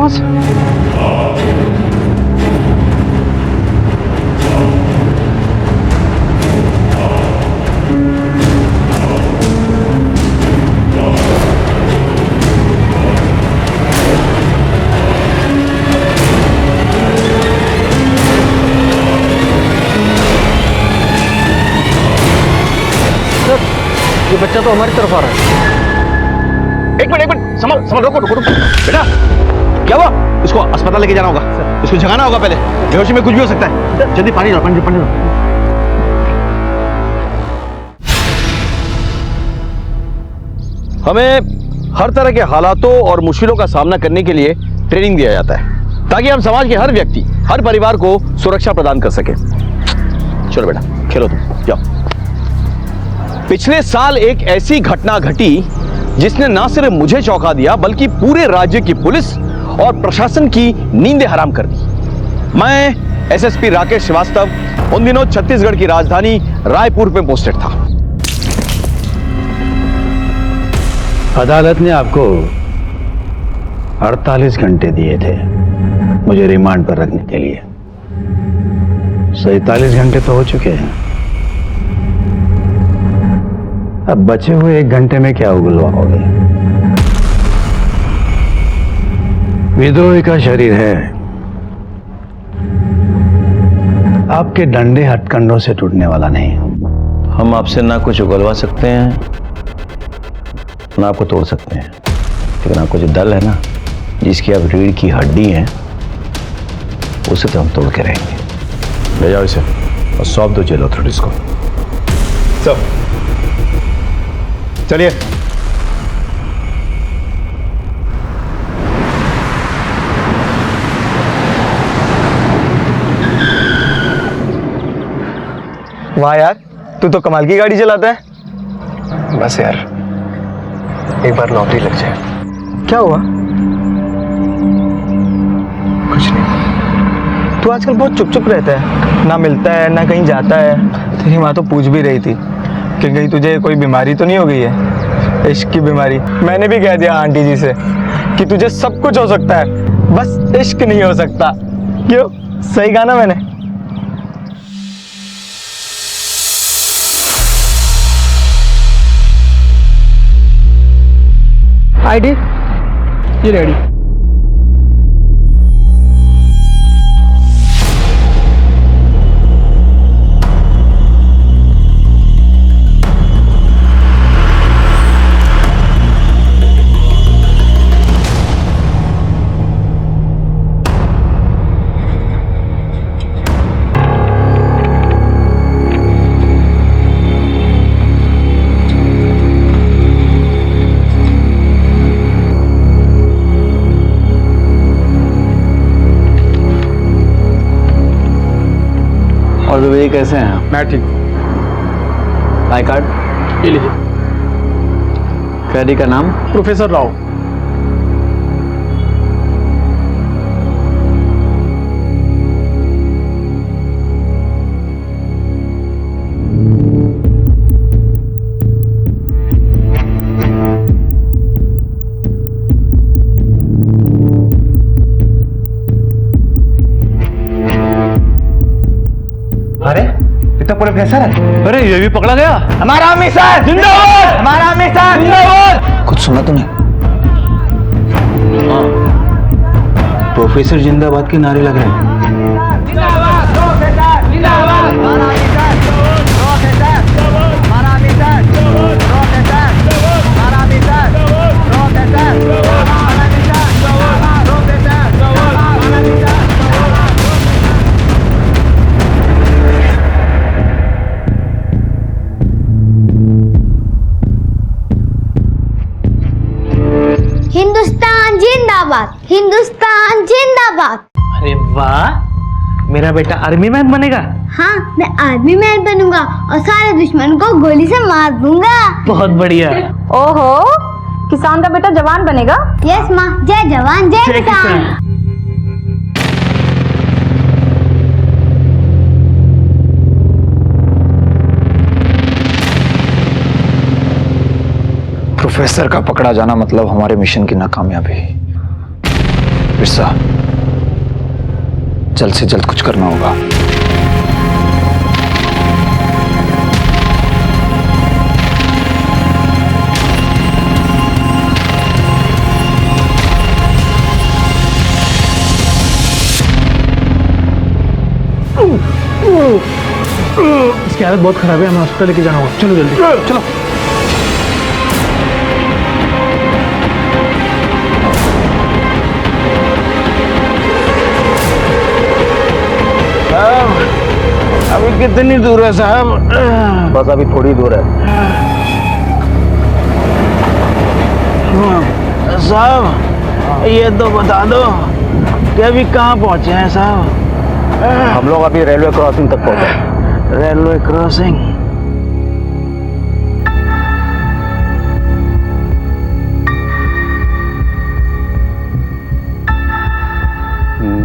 वहां से? ये बच्चा तो हमारी तरफ आ रहा है। एक मिनट संभल संभल, रुको रुको रुको बेटा, क्या हुआ? इसको अस्पताल लेके जाना होगा, इसको जगाना होगा पहले, बेहोशी में कुछ भी हो सकता है। जल्दी पानी लो, पानी लो। हमें हर तरह के हालातों और मुश्किलों का सामना करने के लिए ट्रेनिंग दिया जाता है, ताकि हम समाज के हर व्यक्ति, हर परिवार को सुरक्षा प्रदान कर सके। चलो बेटा खेलो, तुम जाओ। पिछले साल एक ऐसी घटना घटी जिसने ना सिर्फ मुझे चौंका दिया, बल्कि पूरे राज्य की पुलिस और प्रशासन की नींदें हराम कर दी। मैं एसएसपी राकेश श्रीवास्तव उन दिनों छत्तीसगढ़ की राजधानी रायपुर में पोस्टेड था। अदालत ने आपको 48 घंटे दिए थे मुझे रिमांड पर रखने के लिए। 47 घंटे तो हो चुके हैं। अब बचे हुए 1 घंटे में क्या उगलवाओगे? विद्रोही का शरीर है, आपके डंडे हथकंडों से टूटने वाला नहीं। हम आपसे ना कुछ उगलवा सकते हैं ना आपको तोड़ सकते हैं, लेकिन आपको जो दल है ना, जिसकी आप रीढ़ की हड्डी हैं, उसे तो हम तोड़ के रहेंगे। ले जाओ इसे और सौंप दो जेल अथॉरिटीज को। सर चलिए। वाह यार, तू तो कमाल की गाड़ी चलाता है। बस यार, एक बार लॉटरी लग जाए। क्या हुआ? कुछ नहीं। तू आजकल बहुत चुप चुप रहता है, ना मिलता है ना कहीं जाता है। तेरी माँ तो पूछ भी रही थी कि कहीं तुझे कोई बीमारी तो नहीं हो गई है, इश्क की बीमारी। मैंने भी कह दिया आंटी जी से कि तुझे सब कुछ हो सकता है, बस इश्क नहीं हो सकता। क्यों, सही कहा ना मैंने? आईडी ये रेडी। और विवेक कैसे हैं? मैं ठीक। आई कार्ड ये लीजिए। कैदी का नाम? प्रोफेसर राव। अरे इतना प्रोफेसर है? अरे ये भी पकड़ा गया। हमारा मिशन जिंदाबाद, हमारा मिशन जिंदाबाद। कुछ सुना तूने? प्रोफेसर जिंदाबाद के नारे लग रहे हैं। जिंदाबाद प्रोफेसर, जिंदाबाद हमारा मिशन, प्रोफेसर हमारा मिशन, प्रोफेसर हमारा मिशन, प्रोफेसर हमारा मिशन, प्रोफेसर हमारा मिशन। हिंदुस्तान जिंदाबाद, हिंदुस्तान जिंदाबाद। अरे वाह, मेरा बेटा आर्मी मैन बनेगा। हाँ, मैं आर्मी मैन बनूंगा और सारे दुश्मन को गोली से मार दूंगा। बहुत बढ़िया। ओहो, किसान का बेटा जवान बनेगा। यस माँ, जय जवान जय जय किसान। किसान। प्रोफेसर का पकड़ा जाना मतलब हमारे मिशन की नाकामयाबी। बिरसा, जल्द से जल्द कुछ करना होगा। इसकी हालत बहुत खराब है, हमें हॉस्पिटल लेके जाना होगा। चलो जल्दी चलो। अभी कितनी दूर है साहब? बस अभी थोड़ी दूर है। साहब ये तो बता दो कि अभी कहाँ पहुँचे हैं साहब? हम लोग अभी रेलवे क्रॉसिंग तक पहुंचे। Railway crossing?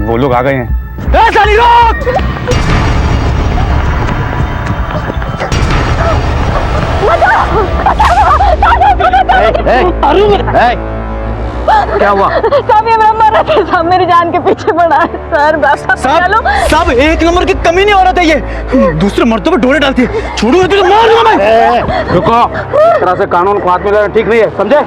वो लोग आ गए हैं। साली रोक! क्या हुआ? साहब ये मेरा मर रहा था, साहब मेरी जान के पीछे पड़ा है सर। बस साहब एक नंबर की कमी नहीं हो रहा था ये। दूसरे मर्दों पे डोरे डालती है। छोड़ो तो मार दूंगा मैं। रुको, इस तरह से कानून को हाथ में लेना ठीक नहीं है, समझे?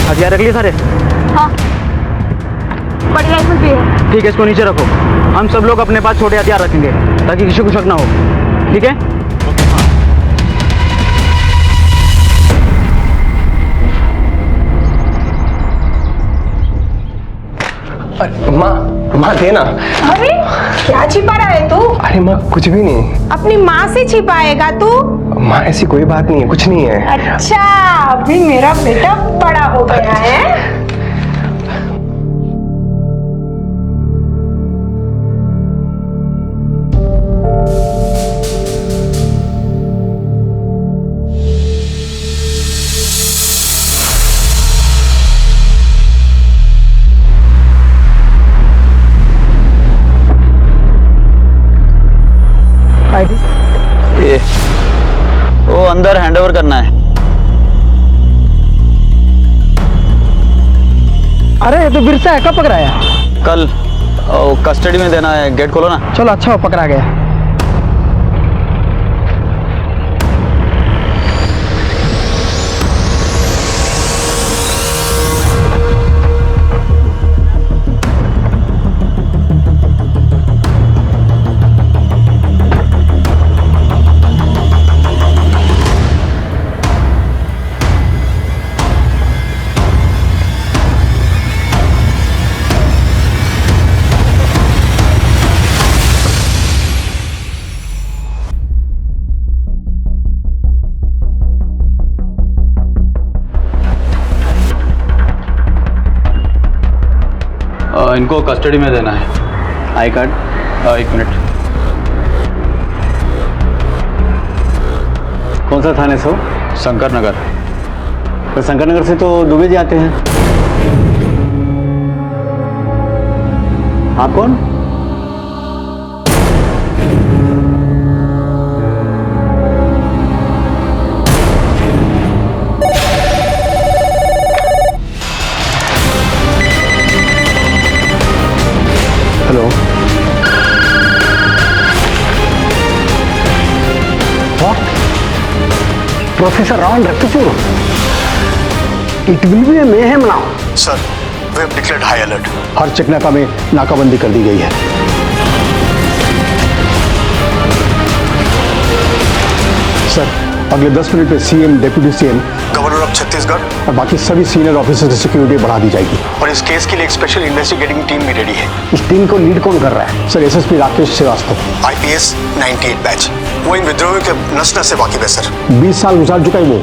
हथियार रख लिए सारे? हाँ बड़ी राइफल भी है। ठीक है, इसको नीचे रखो। हम सब लोग अपने पास छोटे हथियार रखेंगे ताकि किसी को शक ना हो। ठीक है? माँ देना। अरे क्या छिपा रहा है तू? अरे माँ कुछ भी नहीं। अपनी माँ से छिपाएगा तू? माँ ऐसी कोई बात नहीं है, कुछ नहीं है। अच्छा अभी मेरा बेटा बड़ा हो गया है। ये वो अंदर हैंडओवर करना है। अरे ये तो बिरसा है, कब पकड़ाया? कल कस्टडी में देना है। गेट खोलो ना। चलो अच्छा पकड़ा गया। इनको कस्टडी में देना है। I card. एक मिनट। कौन सा थाने से हो? शंकर नगर। तो शंकर नगर से तो दुबे जी आते हैं। आप कौन? Hello, professor Ravan Raktchur it will be a mayhem now sir we have declared high alert. हर चेकनाका में नाकाबंदी कर दी गई है। सर अगले 10 मिनट में CM, deputy CM, governor of Chhattisgarh और बाकी सभी सीनियर ऑफिसर्स की सिक्योरिटी बढ़ा दी जाएगी और इस केस के लिए एक स्पेशल इन्वेस्टिगेटिंग टीम भी रेडी है। इस टीम को लीड कौन कर रहा है? Sir SSP Rakesh Shrivastava, IPS 98 batch. वो इन विद्रोहियों के नस नस से वाकिफ है सर। 20 साल गुजार चुका है वो,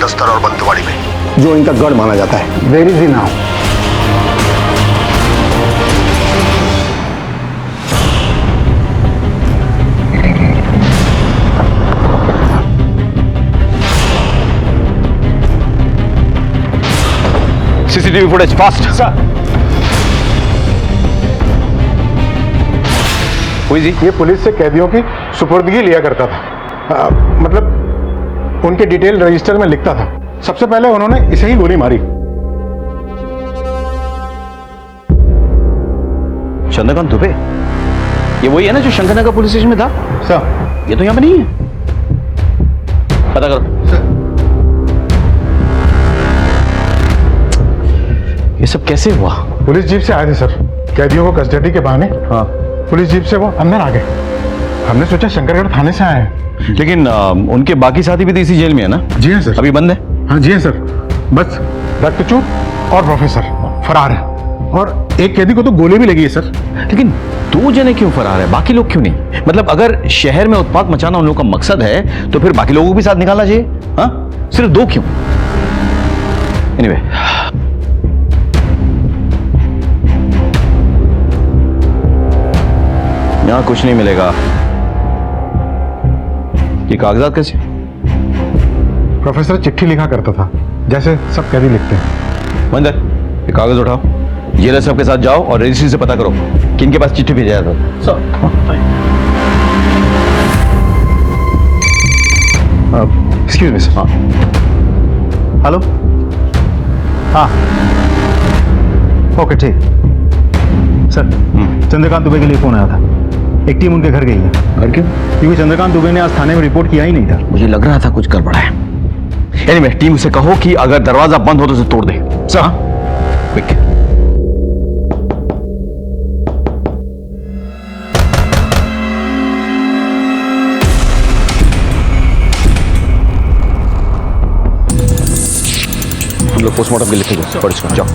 दस्तर और बंदूकवाड़ी में, जो इनका गढ़ माना जाता है। Where is he now? CCTV footage fast. Sir हुई जी? ये पुलिस से कैदियों की सुपुर्दगी लिया करता था, मतलब उनके डिटेल रजिस्टर में लिखता था। सबसे पहले उन्होंने इसे ही गोली मारी। चंद्रकांत दुबे, ये वही है ना जो शंकरनगर पुलिस स्टेशन में था? सर ये तो यहाँ पे नहीं है। पता करो सर। ये सब कैसे हुआ? पुलिस जीप से आए थे सर, कैदियों को कस्टडी के बहाने। हाँ, पुलिस जीप से वो अंदर आ गए। हमने सोचा शंकरगढ़ थाने से आए हैं। लेकिन उनके बाकी साथी भी तो इसी जेल में है ना? जी हाँ सर। अभी बंद है? हाँ जी हाँ सर। बस रक्तचूर और प्रोफेसर फरार है, और एक कैदी को तो गोली भी लगी है सर। लेकिन 2 जने क्यों फरार है, बाकी लोग क्यों नहीं? मतलब अगर शहर में उत्पात मचाना उन लोगों का मकसद है तो फिर बाकी लोगों को भी साथ निकालना चाहिए। हाँ, सिर्फ 2 क्यों? एनीवे, यहां कुछ नहीं मिलेगा। ये कागजात कैसे? प्रोफेसर चिट्ठी लिखा करता था, जैसे सब कैदी लिखते हैं। मंदर, ये कागज उठाओ, जेलर साहब के साथ जाओ और रजिस्ट्री से पता करो कि इनके पास चिट्ठी भेजा था। Excuse me sir. हाँ, हेलो, हाँ ओके ठीक। सर चंद्रकांत दुबे के लिए फोन आया था, एक टीम उनके घर गई है। घर क्यों? क्योंकि चंद्रकांत दुबे ने आज थाने में रिपोर्ट किया ही नहीं था। मुझे लग रहा था कुछ गड़बड़ा है। एनीवे, टीम से कहो कि अगर दरवाजा बंद हो तो उसे तोड़ दे। Sir quick. तुम लोग पोस्टमार्टम के लिखे जाओ।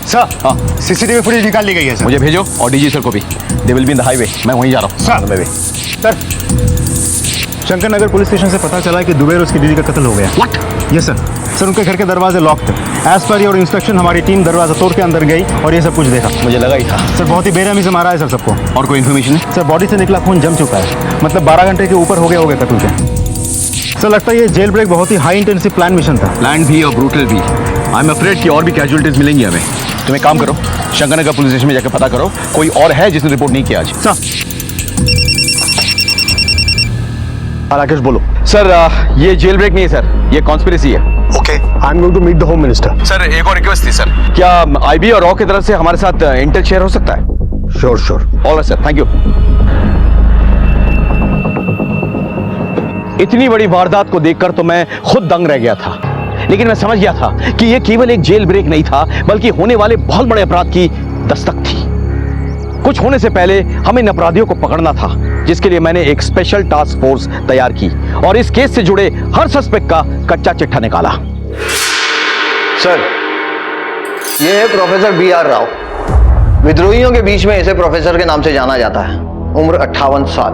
सर हाँ, सीसीटीवी फुटेज निकाल ली गई है सर। मुझे भेजो और डीजी सर को भी। They will be in the highway. मैं वहीं जा रहा हूँ। सर। मैं भी। सर शंकरनगर पुलिस स्टेशन से पता चला है कि दुबे और उसकी दीदी का कत्ल हो गया। व्हाट? Yes sir. सर उनके घर के दरवाजे लॉक थे। एज पर योर इंस्ट्रक्शन हमारी टीम दरवाजा तोड़ के अंदर गई और ये सब कुछ देखा। मुझे लगा ही था। सर बहुत ही बेरहमी से मारा है सर सबको। और कोई इन्फॉर्मेशन है? सर बॉडी से निकला खून जम चुका है, मतलब 12 घंटे के ऊपर हो गए कत्ल के। सर लगता है ये जेल ब्रेक बहुत ही हाई इंटेंसिव प्लान मिशन था। प्लान भी और ब्रूटल भी। आई एम अफ्रेड कि और भी कैजुअलिटीज मिलेंगी हमें। तुम एक काम करो, शंकरनगर पुलिस स्टेशन में जाकर पता करो कोई और है जिसने रिपोर्ट नहीं किया आज। सर राकेश बोलो। सर ये जेल ब्रेक नहीं है सर, ये कॉन्स्पिरेसी है। Okay, I am going to meet the home minister. Sir एक और रिक्वेस्ट थी सर, क्या आईबी और रॉ की तरफ से हमारे साथ इंटेल शेयर हो सकता है? Sure sure. Alright sir, thank you. इतनी बड़ी वारदात को देखकर तो मैं खुद दंग रह गया था, लेकिन मैं समझ गया था कि यह केवल एक जेल ब्रेक नहीं था, बल्कि होने वाले बहुत बड़े अपराध की दस्तक थी। कुछ होने से पहले हमें इन अपराधियों को पकड़ना था, जिसके लिए मैंने एक स्पेशल टास्क फोर्स तैयार की और इस केस से जुड़े हर सस्पेक्ट का कच्चा चिट्ठा निकाला। सर, ये है प्रोफेसर BR राव। विद्रोहियों के बीच में इसे प्रोफेसर के नाम से जाना जाता है। उम्र 58 साल।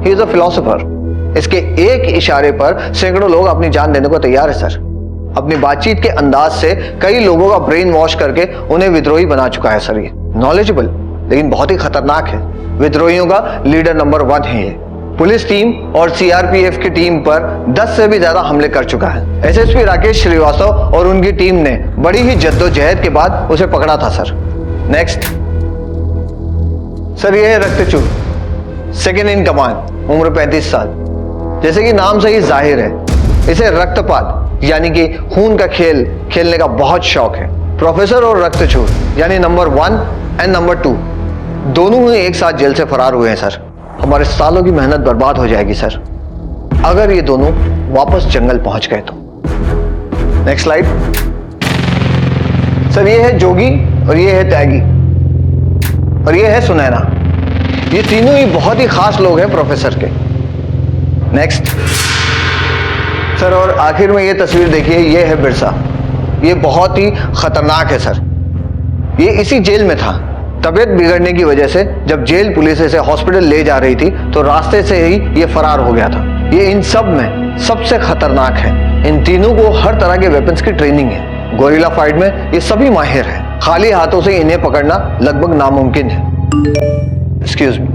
He is a philosopher. इसके एक इशारे पर सैकड़ों लोग अपनी जान देने को तैयार है सर। अपनी बातचीत के अंदाज से कई लोगों का ब्रेन वॉश करके उन्हें विद्रोही बना चुका है सर। ये नॉलेजेबल लेकिन बहुत ही खतरनाक है। विद्रोहियों का लीडर नंबर 1 है ये। पुलिस टीम और CRPF की टीम पर 10 से भी ज्यादा हमले कर चुका है। SSP राकेश श्रीवास्तव और उनकी टीम ने बड़ी ही जद्दोजहद के बाद उसे पकड़ा था सर। नेक्स्ट सर, ये है रक्तचूर, सेकेंड इन कमांड, उम्र 35 साल। जैसे कि नाम से ही जाहिर है, इसे रक्तपात यानी कि खून का खेल खेलने का बहुत शौक है। प्रोफेसर और रक्तचूर यानी नंबर 1 एंड नंबर 2 दोनों ही एक साथ जेल से फरार हुए हैं सर। हमारे सालों की मेहनत बर्बाद हो जाएगी सर, अगर ये दोनों वापस जंगल पहुंच गए तो। Next slide sir. ये है जोगी और ये है त्यागी और ये है सुनैना। ये तीनों ही बहुत ही खास लोग हैं प्रोफेसर के। Next sir. और आखिर में ये तस्वीर देखिए, ये है बिरसा। ये बहुत ही खतरनाक है सर। ये इसी जेल में था। तबीयत बिगड़ने की वजह से जब जेल पुलिस इसे हॉस्पिटल ले जा रही थी तो रास्ते से ही ये फरार हो गया था। ये इन सब में सबसे खतरनाक है। इन तीनों को हर तरह के वेपन्स की ट्रेनिंग है। गोरिल्ला फाइट में ये सभी माहिर हैं। खाली हाथों से इन्हें पकड़ना लगभग नामुमकिन है। एक्सक्यूज मी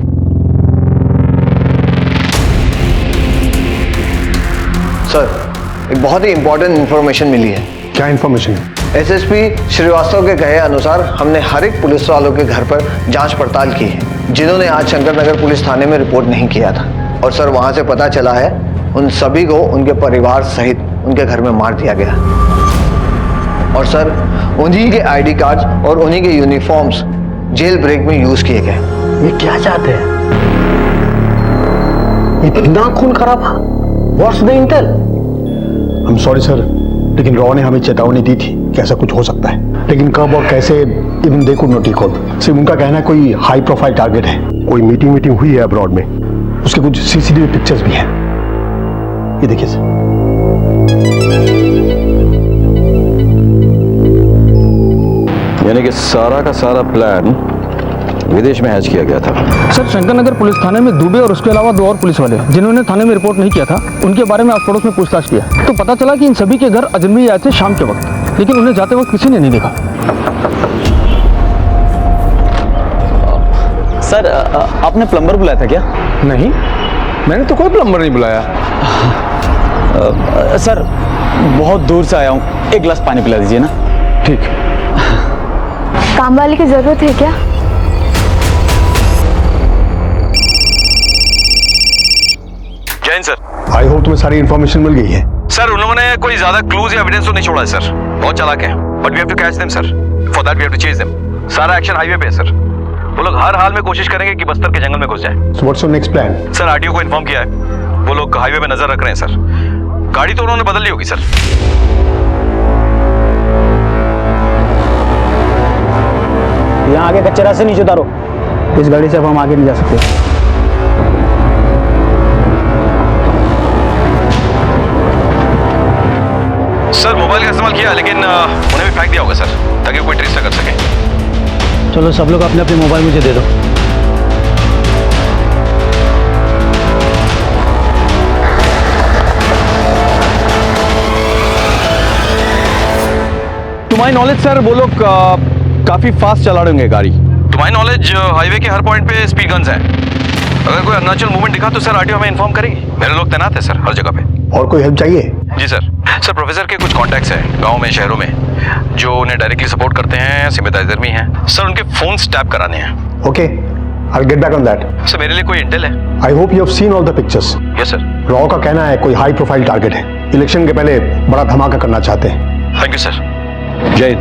सर, एक बहुत ही इंपॉर्टेंट इंफॉर्मेशन मिली है। क्या इन्फॉर्मेशन है? एसएसपी श्रीवास्तव के कहे अनुसार हमने हर एक पुलिस वालों के घर पर जांच पड़ताल की है जिन्होंने आज शंकर नगर पुलिस थाने में रिपोर्ट नहीं किया था। और सर वहां से पता चला है उन सभी को उनके परिवार सहित उनके घर में मार दिया गया। और सर उन्हीं के आईडी कार्ड्स और उन्हीं के यूनिफॉर्म्स जेल ब्रेक में यूज किए गए। ये क्या चाहते हैं? इतना खून खराबा? What's the Intel? I am sorry sir, लेकिन रॉ ने हमें चेतावनी दी थी कि ऐसा कुछ हो सकता है, लेकिन कब और कैसे even they could not recall. सिर्फ उनका कहना है कोई हाई प्रोफाइल टारगेट है। कोई मीटिंग हुई है अब्रॉड में, उसके कुछ सीसीटीवी पिक्चर्स भी हैं। ये देखिए सर। यानी कि सारा का सारा प्लान विदेश में हैच किया गया था। सर शंकर नगर पुलिस थाने में दुबे और उसके अलावा 2 और पुलिस वाले जिन्होंने थाने में रिपोर्ट नहीं किया था, उनके बारे में आस पड़ोस में पूछताछ किया तो पता चला कि इन सभी के घर अजनबी आए थे शाम के वक्त, लेकिन उन्हें जाते वक्त किसी ने नहीं देखा। सर आपने प्लम्बर बुलाया था क्या? नहीं, मैंने तो कोई प्लम्बर नहीं बुलाया। सर बहुत दूर से आया हूँ, एक गिलास पानी पिला दीजिए ना। ठीक। काम वाले की जरूरत है क्या? जैन सर। आई होप तुम्हें सारी इन्फॉर्मेशन मिल गई है। सर उन्होंने कोई ज्यादा क्लूज या एविडेंस तो नहीं छोड़ा है सर। बहुत चालाक है, but we have to catch them sir. For that we have to chase them. सारा एक्शन हाईवे पे है सर। वो लोग हर हाल में कोशिश करेंगे कि बस्तर के जंगल में घुस जाए। So what's your next plan? Sir RTO को इन्फॉर्म किया है, वो लोग हाईवे पे नजर रख रहे हैं सर। गाड़ी तो उन्होंने बदल ली होगी सर। यहाँ आगे कच्चे रास्ते नीचे उतारो। इस गाड़ी से अब हम आगे नहीं जा सकते। सर मोबाइल का इस्तेमाल किया, लेकिन उन्हें भी फेंक दिया होगा सर, ताकि कोई ट्रेस न कर सके। चलो सब लोग अपने अपने मोबाइल मुझे दे दो। तुम्हारी नॉलेज सर वो लोग काफी फास्ट चला रहे होंगे गाड़ी। तुम्हारी नॉलेज हाईवे के हर पॉइंट पे स्पीड गन्स हैं। अगर कोई अननेचुरल मूवमेंट दिखा तो सर आरटीओ हमें इन्फॉर्म करेगी। मेरे लोग तैनात है सर हर जगह पे। और कोई हेल्प चाहिए? जी सर। सर प्रोफेसर के कुछ कॉन्टैक्ट्स हैं गांव में, शहरों में, जो उन्हें डायरेक्टली सपोर्ट करते हैं, सिंपैथाइजर भी हैं सर। उनके फोन टैप कराने हैं। Okay, I will get back on that. Sir मेरे लिए कोई इंटेल है? I hope you have seen all the pictures. Yes sir. Raw का कहना है कोई हाई प्रोफाइल टारगेट है, इलेक्शन के पहले बड़ा धमाका करना चाहते हैं। Thank you sir. जय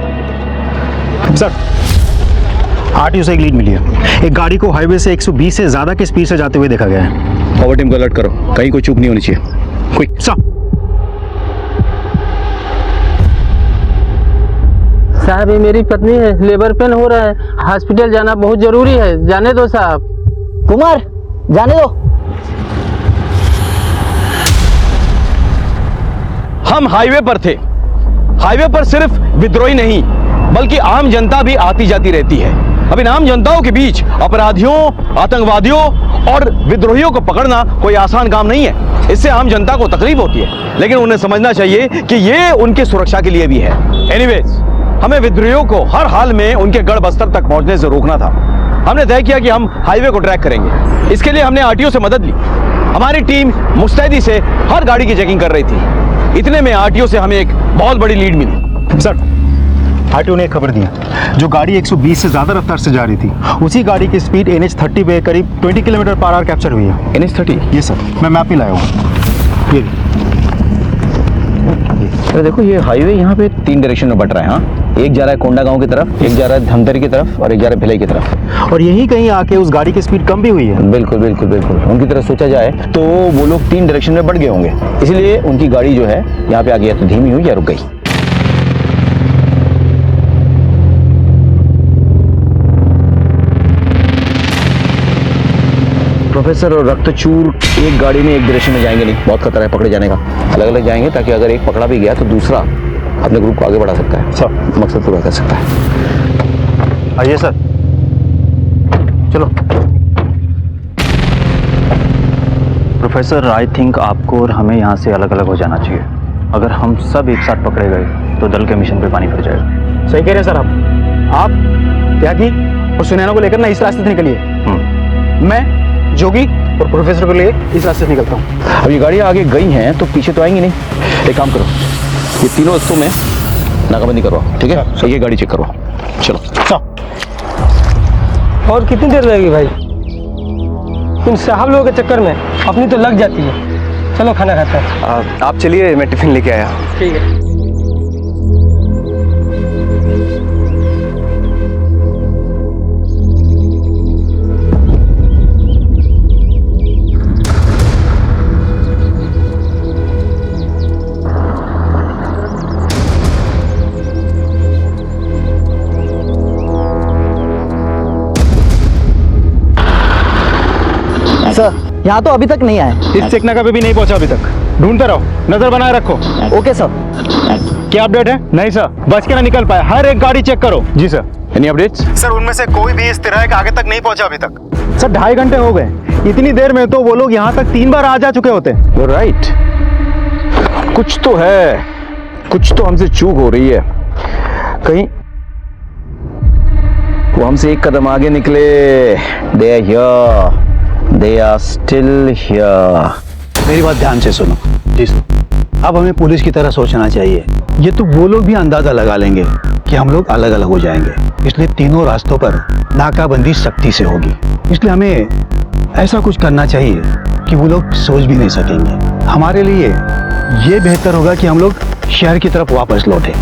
सर आरटीओ से एक लीड मिली है। एक गाड़ी को हाईवे से 120 से ज्यादा की स्पीड से जाते हुए देखा गया है। फॉरवर्ड टीम को अलर्ट करो, कहीं कोई चूक नहीं होनी चाहिए। क्विक। साहब ये मेरी पत्नी है, लेबर पेन हो रहा है, हॉस्पिटल जाना बहुत जरूरी है, जाने दो साहब। कुमार जाने दो। हम हाईवे पर थे। हाईवे पर सिर्फ विद्रोही नहीं बल्कि आम जनता भी आती जाती रहती है। अब इन आम जनताओं के बीच अपराधियों, आतंकवादियों और विद्रोहियों को पकड़ना कोई आसान काम नहीं है। इससे आम जनता को तकलीफ होती है, लेकिन उन्हें समझना चाहिए कि ये उनकी सुरक्षा के लिए भी है। एनीवेज, हमें विद्रोहियों को हर हाल में उनके गढ़ बस्तर तक पहुंचने से रोकना था। हमने तय किया कि हम हाईवे को ट्रैक करेंगे। इसके लिए हमने आरटीओ से मदद ली। हमारी टीम मुस्तैदी से हर गाड़ी की चेकिंग कर रही थी। इतने में आरटीओ से हमें एक बहुत बड़ी लीड मिली। सर आरटीओ ने एक खबर दी, जो गाड़ी 120 से ज्यादा रफ्तार से जा रही थी, उसी गाड़ी की स्पीड NH30 पे करीब 20 किलोमीटर पर आवर कैप्चर हुई है। NH30? ये सर, मैं मैप भी लाया हूँ। ये देखो ये हाईवे यहाँ पे 3 डायरेक्शन में बट रहा है। हाँ एक जा रहा है कोंडा गांव की तरफ, एक जा रहा है धमतरी की तरफ और एक जा रहा है भिलाई की तरफ। और यहीं कहीं आके उस गाड़ी की स्पीड कम भी हुई है। बिल्कुल बिल्कुल बिल्कुल, उनकी तरफ सोचा जाए तो वो लोग 3 डायरेक्शन में बढ़ गए होंगे, इसलिए उनकी गाड़ी जो है यहाँ पे आ गई, या तो धीमी हुई या रुक गई। प्रोफेसर और रक्तचूर एक गाड़ी में एक डायरेक्शन में जाएंगे नहीं, बहुत खतरा है पकड़े जाने का। अलग अलग जाएंगे ताकि अगर एक पकड़ा भी गया तो दूसरा अपने ग्रुप को आगे बढ़ा सकता है, सब मकसद पूरा कर सकता है। आइए सर, चलो। प्रोफेसर, आई थिंक आपको और हमें यहाँ से अलग अलग हो जाना चाहिए। अगर हम सब एक साथ पकड़े गए तो दल के मिशन पे पानी फिर जाएगा। सही कह रहे हैं सर आप त्यागी और सुनैना को लेकर ना इस रास्ते से निकलिए, मैं जोगी और प्रोफेसर को ले इस रास्ते से निकलता हूँ। अब ये गाड़ियाँ आगे गई हैं तो पीछे तो आएंगी नहीं। एक काम करो, ये तीनों रस्तों में नाकाबंदी करवाओ, ठीक है? सही है, गाड़ी चेक करवाओ, चलो। और कितनी देर लगेगी भाई? इन साहब लोगों के चक्कर में अपनी तो लग जाती है। चलो खाना खाते हैं। आप चलिए, मैं टिफिन लेके आया। ठीक है। सर, यहाँ तो अभी तक नहीं आए। इस चेकनाका पे भी नहीं पहुंचा अभी तक। ढूंढते रहो, नजर बनाए रखो। Okay sir. क्या अपडेट है? नहीं सर, बच के ना निकल पाए। हर एक गाड़ी चेक करो। जी सर। Any updates? सर, उनमें से कोई भी इस तरह का आगे तक नहीं पहुंचा अभी तक। सर, 2.5 घंटे हो गए। इतनी देर में तो वो लोग यहाँ तक 3 बार आ जा चुके होते। राइट, कुछ तो है, कुछ तो हमसे चूक हो रही है। कहीं वो हमसे एक कदम आगे निकले। They are here. They are still here. मेरी बात ध्यान से सुनो। जी सुनो। अब हमें पुलिस की तरह सोचना चाहिए। ये तो वो लोग भी अंदाजा लगा लेंगे कि हम लोग अलग अलग हो जाएंगे, इसलिए तीनों रास्तों पर नाकाबंदी सख्ती से होगी। इसलिए हमें ऐसा कुछ करना चाहिए कि वो लोग सोच भी नहीं सकेंगे। हमारे लिए ये बेहतर होगा कि हम लोग शहर की तरफ वापस लौटें,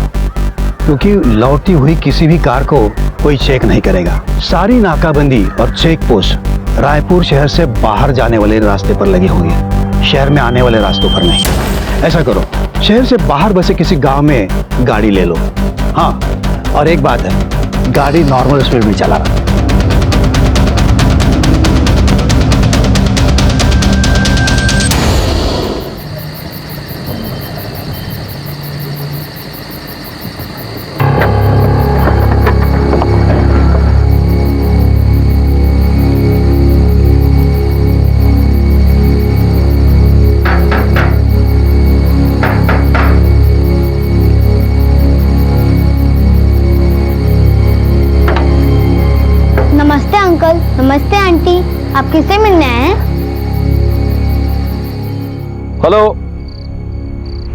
क्योंकि लौटती हुई किसी भी कार को कोई चेक नहीं करेगा। सारी नाकाबंदी और चेक पोस्ट रायपुर शहर से बाहर जाने वाले रास्ते पर लगी होगी, शहर में आने वाले रास्तों पर नहीं। ऐसा करो, शहर से बाहर बसे किसी गांव में गाड़ी ले लो। हाँ, और एक बात है, गाड़ी नॉर्मल स्पीड में चलाना। नमस्ते अंकल, नमस्ते आंटी, आप किससे मिलने आए हैं? हेलो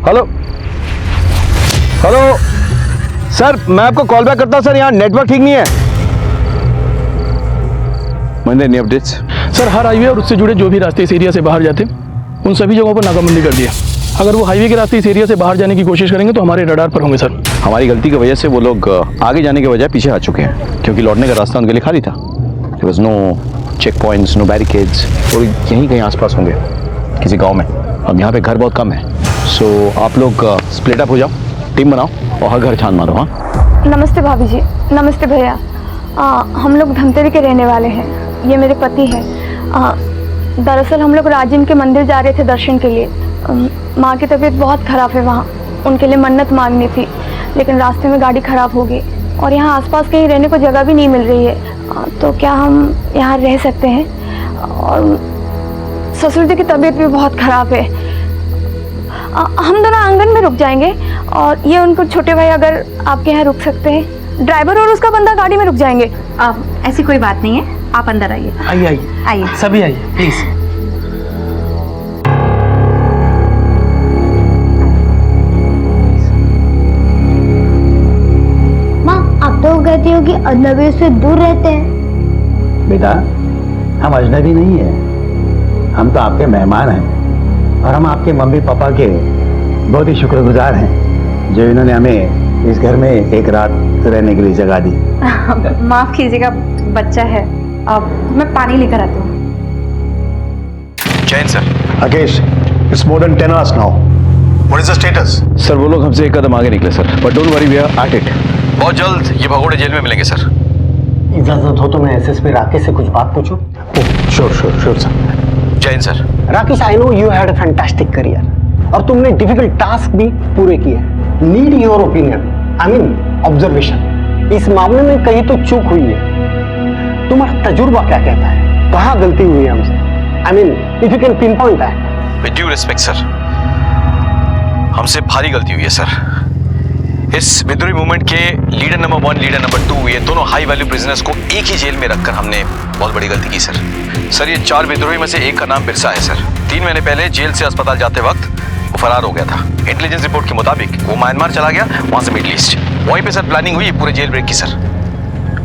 हेलो हेलो सर, मैं आपको कॉल बैक करता हूं सर, यहाँ नेटवर्क ठीक नहीं है। मैंने नहीं अपडेट्स सर, हर हाईवे और उससे जुड़े जो भी रास्ते इस एरिया से बाहर जाते उन सभी जगहों पर नाकाबंदी कर दिया। अगर वो हाईवे के रास्ते इस एरिया से बाहर जाने की कोशिश करेंगे तो हमारे रडार पर होंगे सर। हमारी गलती की वजह से वो लोग आगे जाने के बजाय पीछे आ चुके हैं, क्योंकि लौटने का रास्ता उनके लिए खाली था। There was no checkpoints, no barricades, और यहीं कहीं आसपास होंगे किसी गांव में। अब यहाँ पे घर बहुत कम है, सो आप लोग स्प्लिट अप हो जाओ, टीम बनाओ और हर घर छान मारो। हाँ, नमस्ते भाभी जी। नमस्ते भैया। हम लोग धमतरी के रहने वाले हैं। ये मेरे पति हैं। दरअसल हम लोग राजिम के मंदिर जा रहे थे दर्शन के लिए। माँ की तबीयत बहुत ख़राब है, वहाँ उनके लिए मन्नत मांगनी थी, लेकिन रास्ते में गाड़ी ख़राब हो गई और यहाँ आसपास कहीं रहने को जगह भी नहीं मिल रही है। तो क्या हम यहाँ रह सकते हैं? और ससुर जी की तबीयत भी बहुत ख़राब है। हम दोनों आंगन में रुक जाएंगे और ये उनको छोटे भाई अगर आपके यहाँ रुक सकते हैं, ड्राइवर और उसका बंदा गाड़ी में रुक जाएंगे। ऐसी कोई बात नहीं है, आप अंदर आइए। आइए आइए आइए, सभी आइए प्लीज। माँ, आप तो कहती हो कि अजनबियों से दूर रहते हैं। बेटा, हम अजनबी नहीं है, हम तो आपके मेहमान हैं और हम आपके मम्मी पापा के बहुत ही शुक्रगुजार हैं जो इन्होंने हमें इस घर में एक रात रहने के लिए जगह दी। माफ कीजिएगा, बच्चा है। अब मैं पानी लेकर आती हूँ। Jain sir. Rakesh, it's more than 10 hours now. What is the status? Sir वो लोग हमसे एक कदम आगे निकले sir, but don't worry, we are at it. बहुत जल्द ये भगोड़े जेल में मिलेंगे सर। इजाजत हो तो मैं एसएसपी राकेश से कुछ बात पूछूं? Sure sir. Jain sir. Rakesh, I know you had a fantastic career और तुमने डिफिकल्ट टास्क भी पूरे किए। Need your opinion, I mean observation. इस मामले में कहीं तो चूक हुई है। तुम्हारा तजुर्बा क्या कहता है? कहाँ गलती हुई है हमसे? I mean if you can pin point that. With due respect sir, हमसे भारी गलती हुई है सर। इस विद्रोही मूवमेंट के लीडर नंबर 1, लीडर नंबर 2, ये दोनों हाई वैल्यू प्रिजनर्स को एक ही जेल में रखकर हमने बहुत बड़ी गलती की सर। सर ये 4 विद्रोही में से एक का नाम बिरसा है सर। 3 महीने पहले जेल से अस्पताल जाते वक्त वो फरार हो गया था। इंटेलिजेंस रिपोर्ट के मुताबिक वो म्यांमार चला गया, वहां से मिडिल ईस्ट। वहीं पे सर प्लानिंग हुई पूरे जेल ब्रेक की सर।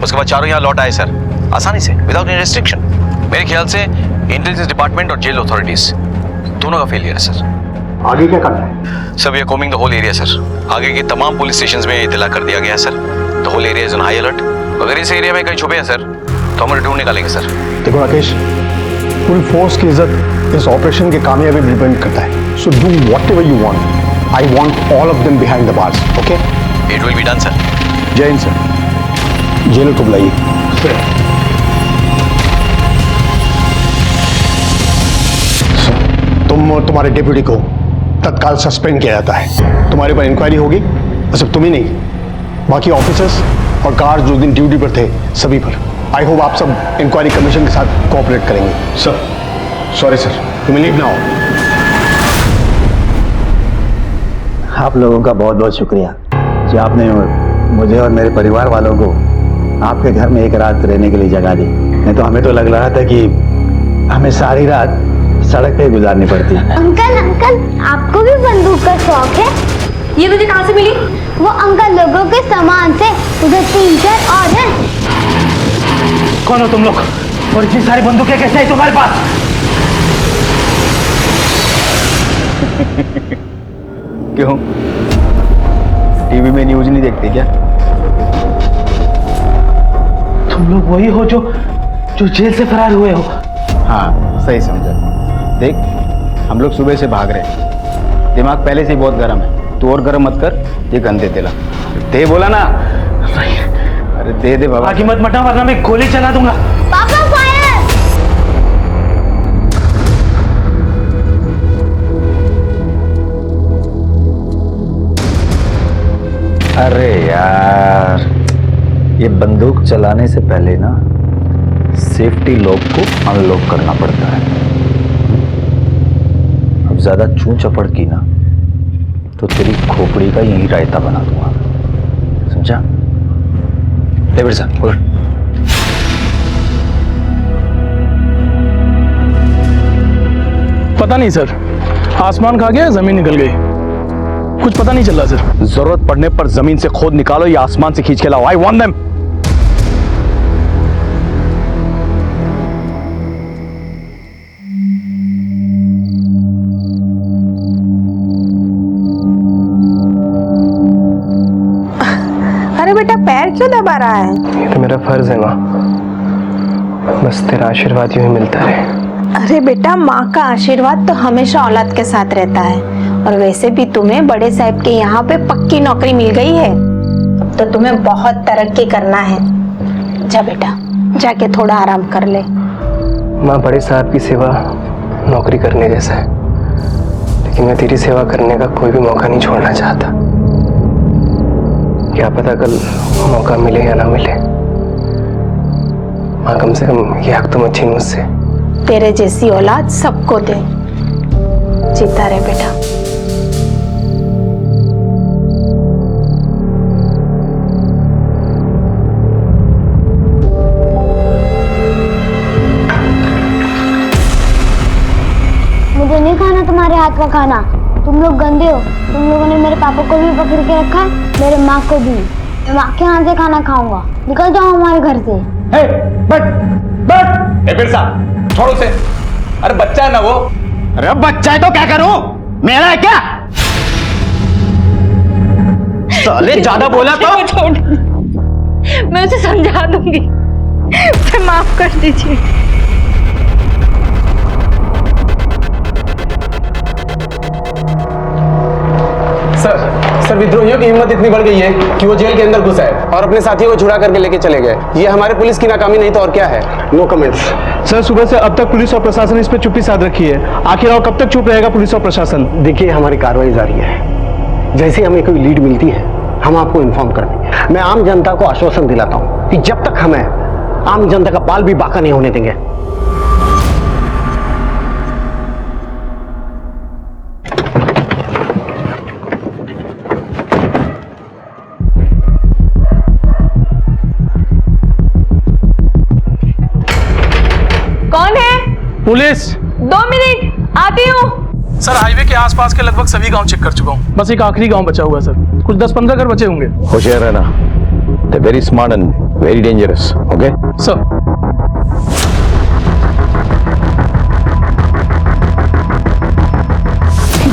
उसके बाद चारों यहाँ लौट आए सर, आसानी से, विदाउट एनी रेस्ट्रिक्शन। मेरे ख्याल से इंटेलिजेंस डिपार्टमेंट और जेल अथॉरिटीज दोनों का फेलियर है सर। आगे क्या करना है? Sir we are combing the whole area sir. आगे के तमाम पुलिस स्टेशंस में इत्तला कर दिया गया है sir. The whole area is on high alert. अगर इस एरिया में कहीं छुपे हैं सर तो हम उन्हें ढूंढ निकालेंगे सर। देखो राकेश, पूरी फोर्स की इज्जत इस ऑपरेशन की कामयाबी में डिपेंड करता है। So do whatever you want. I want all of them behind the bars, okay? It will be done sir. Jain sir, jailer को बुलाइए। तुम्हारे डेप्यूटी को तत्काल सस्पेंड किया जाता है। तुम्हारे पर इंक्वायरी होगी, और सिर्फ तुम ही नहीं, बाकी ऑफिसर्स और गार्ड जो दिन ड्यूटी पर थे सभी पर। आई होप आप सब इंक्वायरी कमीशन के साथ कोऑपरेट करेंगे। Sir, sorry sir, you will leave now. आप लोगों का बहुत बहुत शुक्रिया जो आपने मुझे और मेरे परिवार वालों को आपके घर में एक रात रहने के लिए जगह दी। नहीं तो हमें तो लग रहा था कि हमें सारी रात सड़क पे गुजारनी पड़ती है। अंकल, आपको भी बंदूक का शौक है? ये तुझे कहाँ से मिली? वो अंकल लोगों के सामान से। उधर 3-4 और हैं। कौन हो तुम लोग और इतनी सारी बंदूकें कैसे आई तुम्हारे पास? क्यों, टीवी में न्यूज नहीं देखते क्या? तुम लोग वही हो जो जेल से फरार हुए हो? हाँ, सही समझा। देख, हम लोग सुबह से भाग रहे हैं, दिमाग पहले से ही बहुत गर्म है। तू और गर्म मत कर, ये गंदे तेला दे बोला ना। अरे दे दे बाबा। आगे मत मटा वरना मैं गोली चला दूंगा। पापा फायर! अरे यार, ये बंदूक चलाने से पहले ना सेफ्टी लॉक को अनलॉक करना पड़ता है। अब ज्यादा चूं चपड़ की ना तो तेरी खोपड़ी का यही रायता बना दूंगा, समझा? ले बिरसा, बोल। पता नहीं सर, आसमान खा गया, जमीन निकल गई, कुछ पता नहीं चल रहा सर। जरूरत पड़ने पर जमीन से खोद निकालो या आसमान से खींच के लाओ। I want them. अरे बेटा, पैर क्यों दबा रहा है? ये तो मेरा फर्ज है माँ, बस तेरा आशीर्वाद यूं ही मिलता रहे। अरे बेटा, माँ का आशीर्वाद तो हमेशा औलाद के साथ रहता है। और वैसे भी तुम्हें बड़े साहब के यहाँ पे पक्की नौकरी मिल गई है। अब तो तुम्हें बहुत तरक्की करना है। जा बेटा, जाके थोड़ा आराम कर ले। माँ, बड़े साहब की सेवा नौकरी करने जैसा है, लेकिन मैं तेरी सेवा करने का कोई भी मौका नहीं छोड़ना चाहता। क्या पता कल मौका मिले या ना मिले। माँ, कम से कम ये हक तो मत छीन मुझसे। तेरे जैसी औलाद सबको दे। जीता रहे बेटा। मुझे नहीं खाना तुम्हारे हाथ का खाना। तुम लोग गंदे हो। तुम लोगों ने मेरे पापा को भी पकड़ के रखा है, मेरे माँ को भी। मैं माँ के हाथ से खाना खाऊंगा। निकल जाओ हमारे घर से। बिरसा, छोड़ो उसे। अरे बच्चा है ना वो। अरे बच्चा है तो क्या करूं? मेरा है क्या? साले ज्यादा बोला तो मैं उसे समझा दूंगी, मुझे माफ कर दीजिए। सर विद्रोहियों की हिम्मत इतनी बढ़ गई है कि वो जेल के अंदर घुस आए और अपने साथियों को छुड़ा करके लेके चले गए। ये हमारे पुलिस की नाकामी नहीं तो और क्या है। No comments. सर सुबह से अब तक पुलिस और प्रशासन इस पर चुप्पी साध रखी है। आखिर और कब तक चुप रहेगा पुलिस और प्रशासन? देखिए, हमारी कार्रवाई जारी है। जैसे हमें कोई लीड मिलती है हम आपको इन्फॉर्म कर देंगे। मैं आम जनता को आश्वासन दिलाता हूँ कि जब तक हमें आम जनता का बाल भी बाका नहीं होने देंगे। कौन है? पुलिस। 2 मिनट आती हूँ। सर हाईवे के आसपास के लगभग सभी गांव चेक कर चुका हूँ, बस एक आखिरी गांव बचा हुआ है सर। कुछ 10-15 घर बचे होंगे। होशियार रहना, they very smart and very dangerous. Okay sir.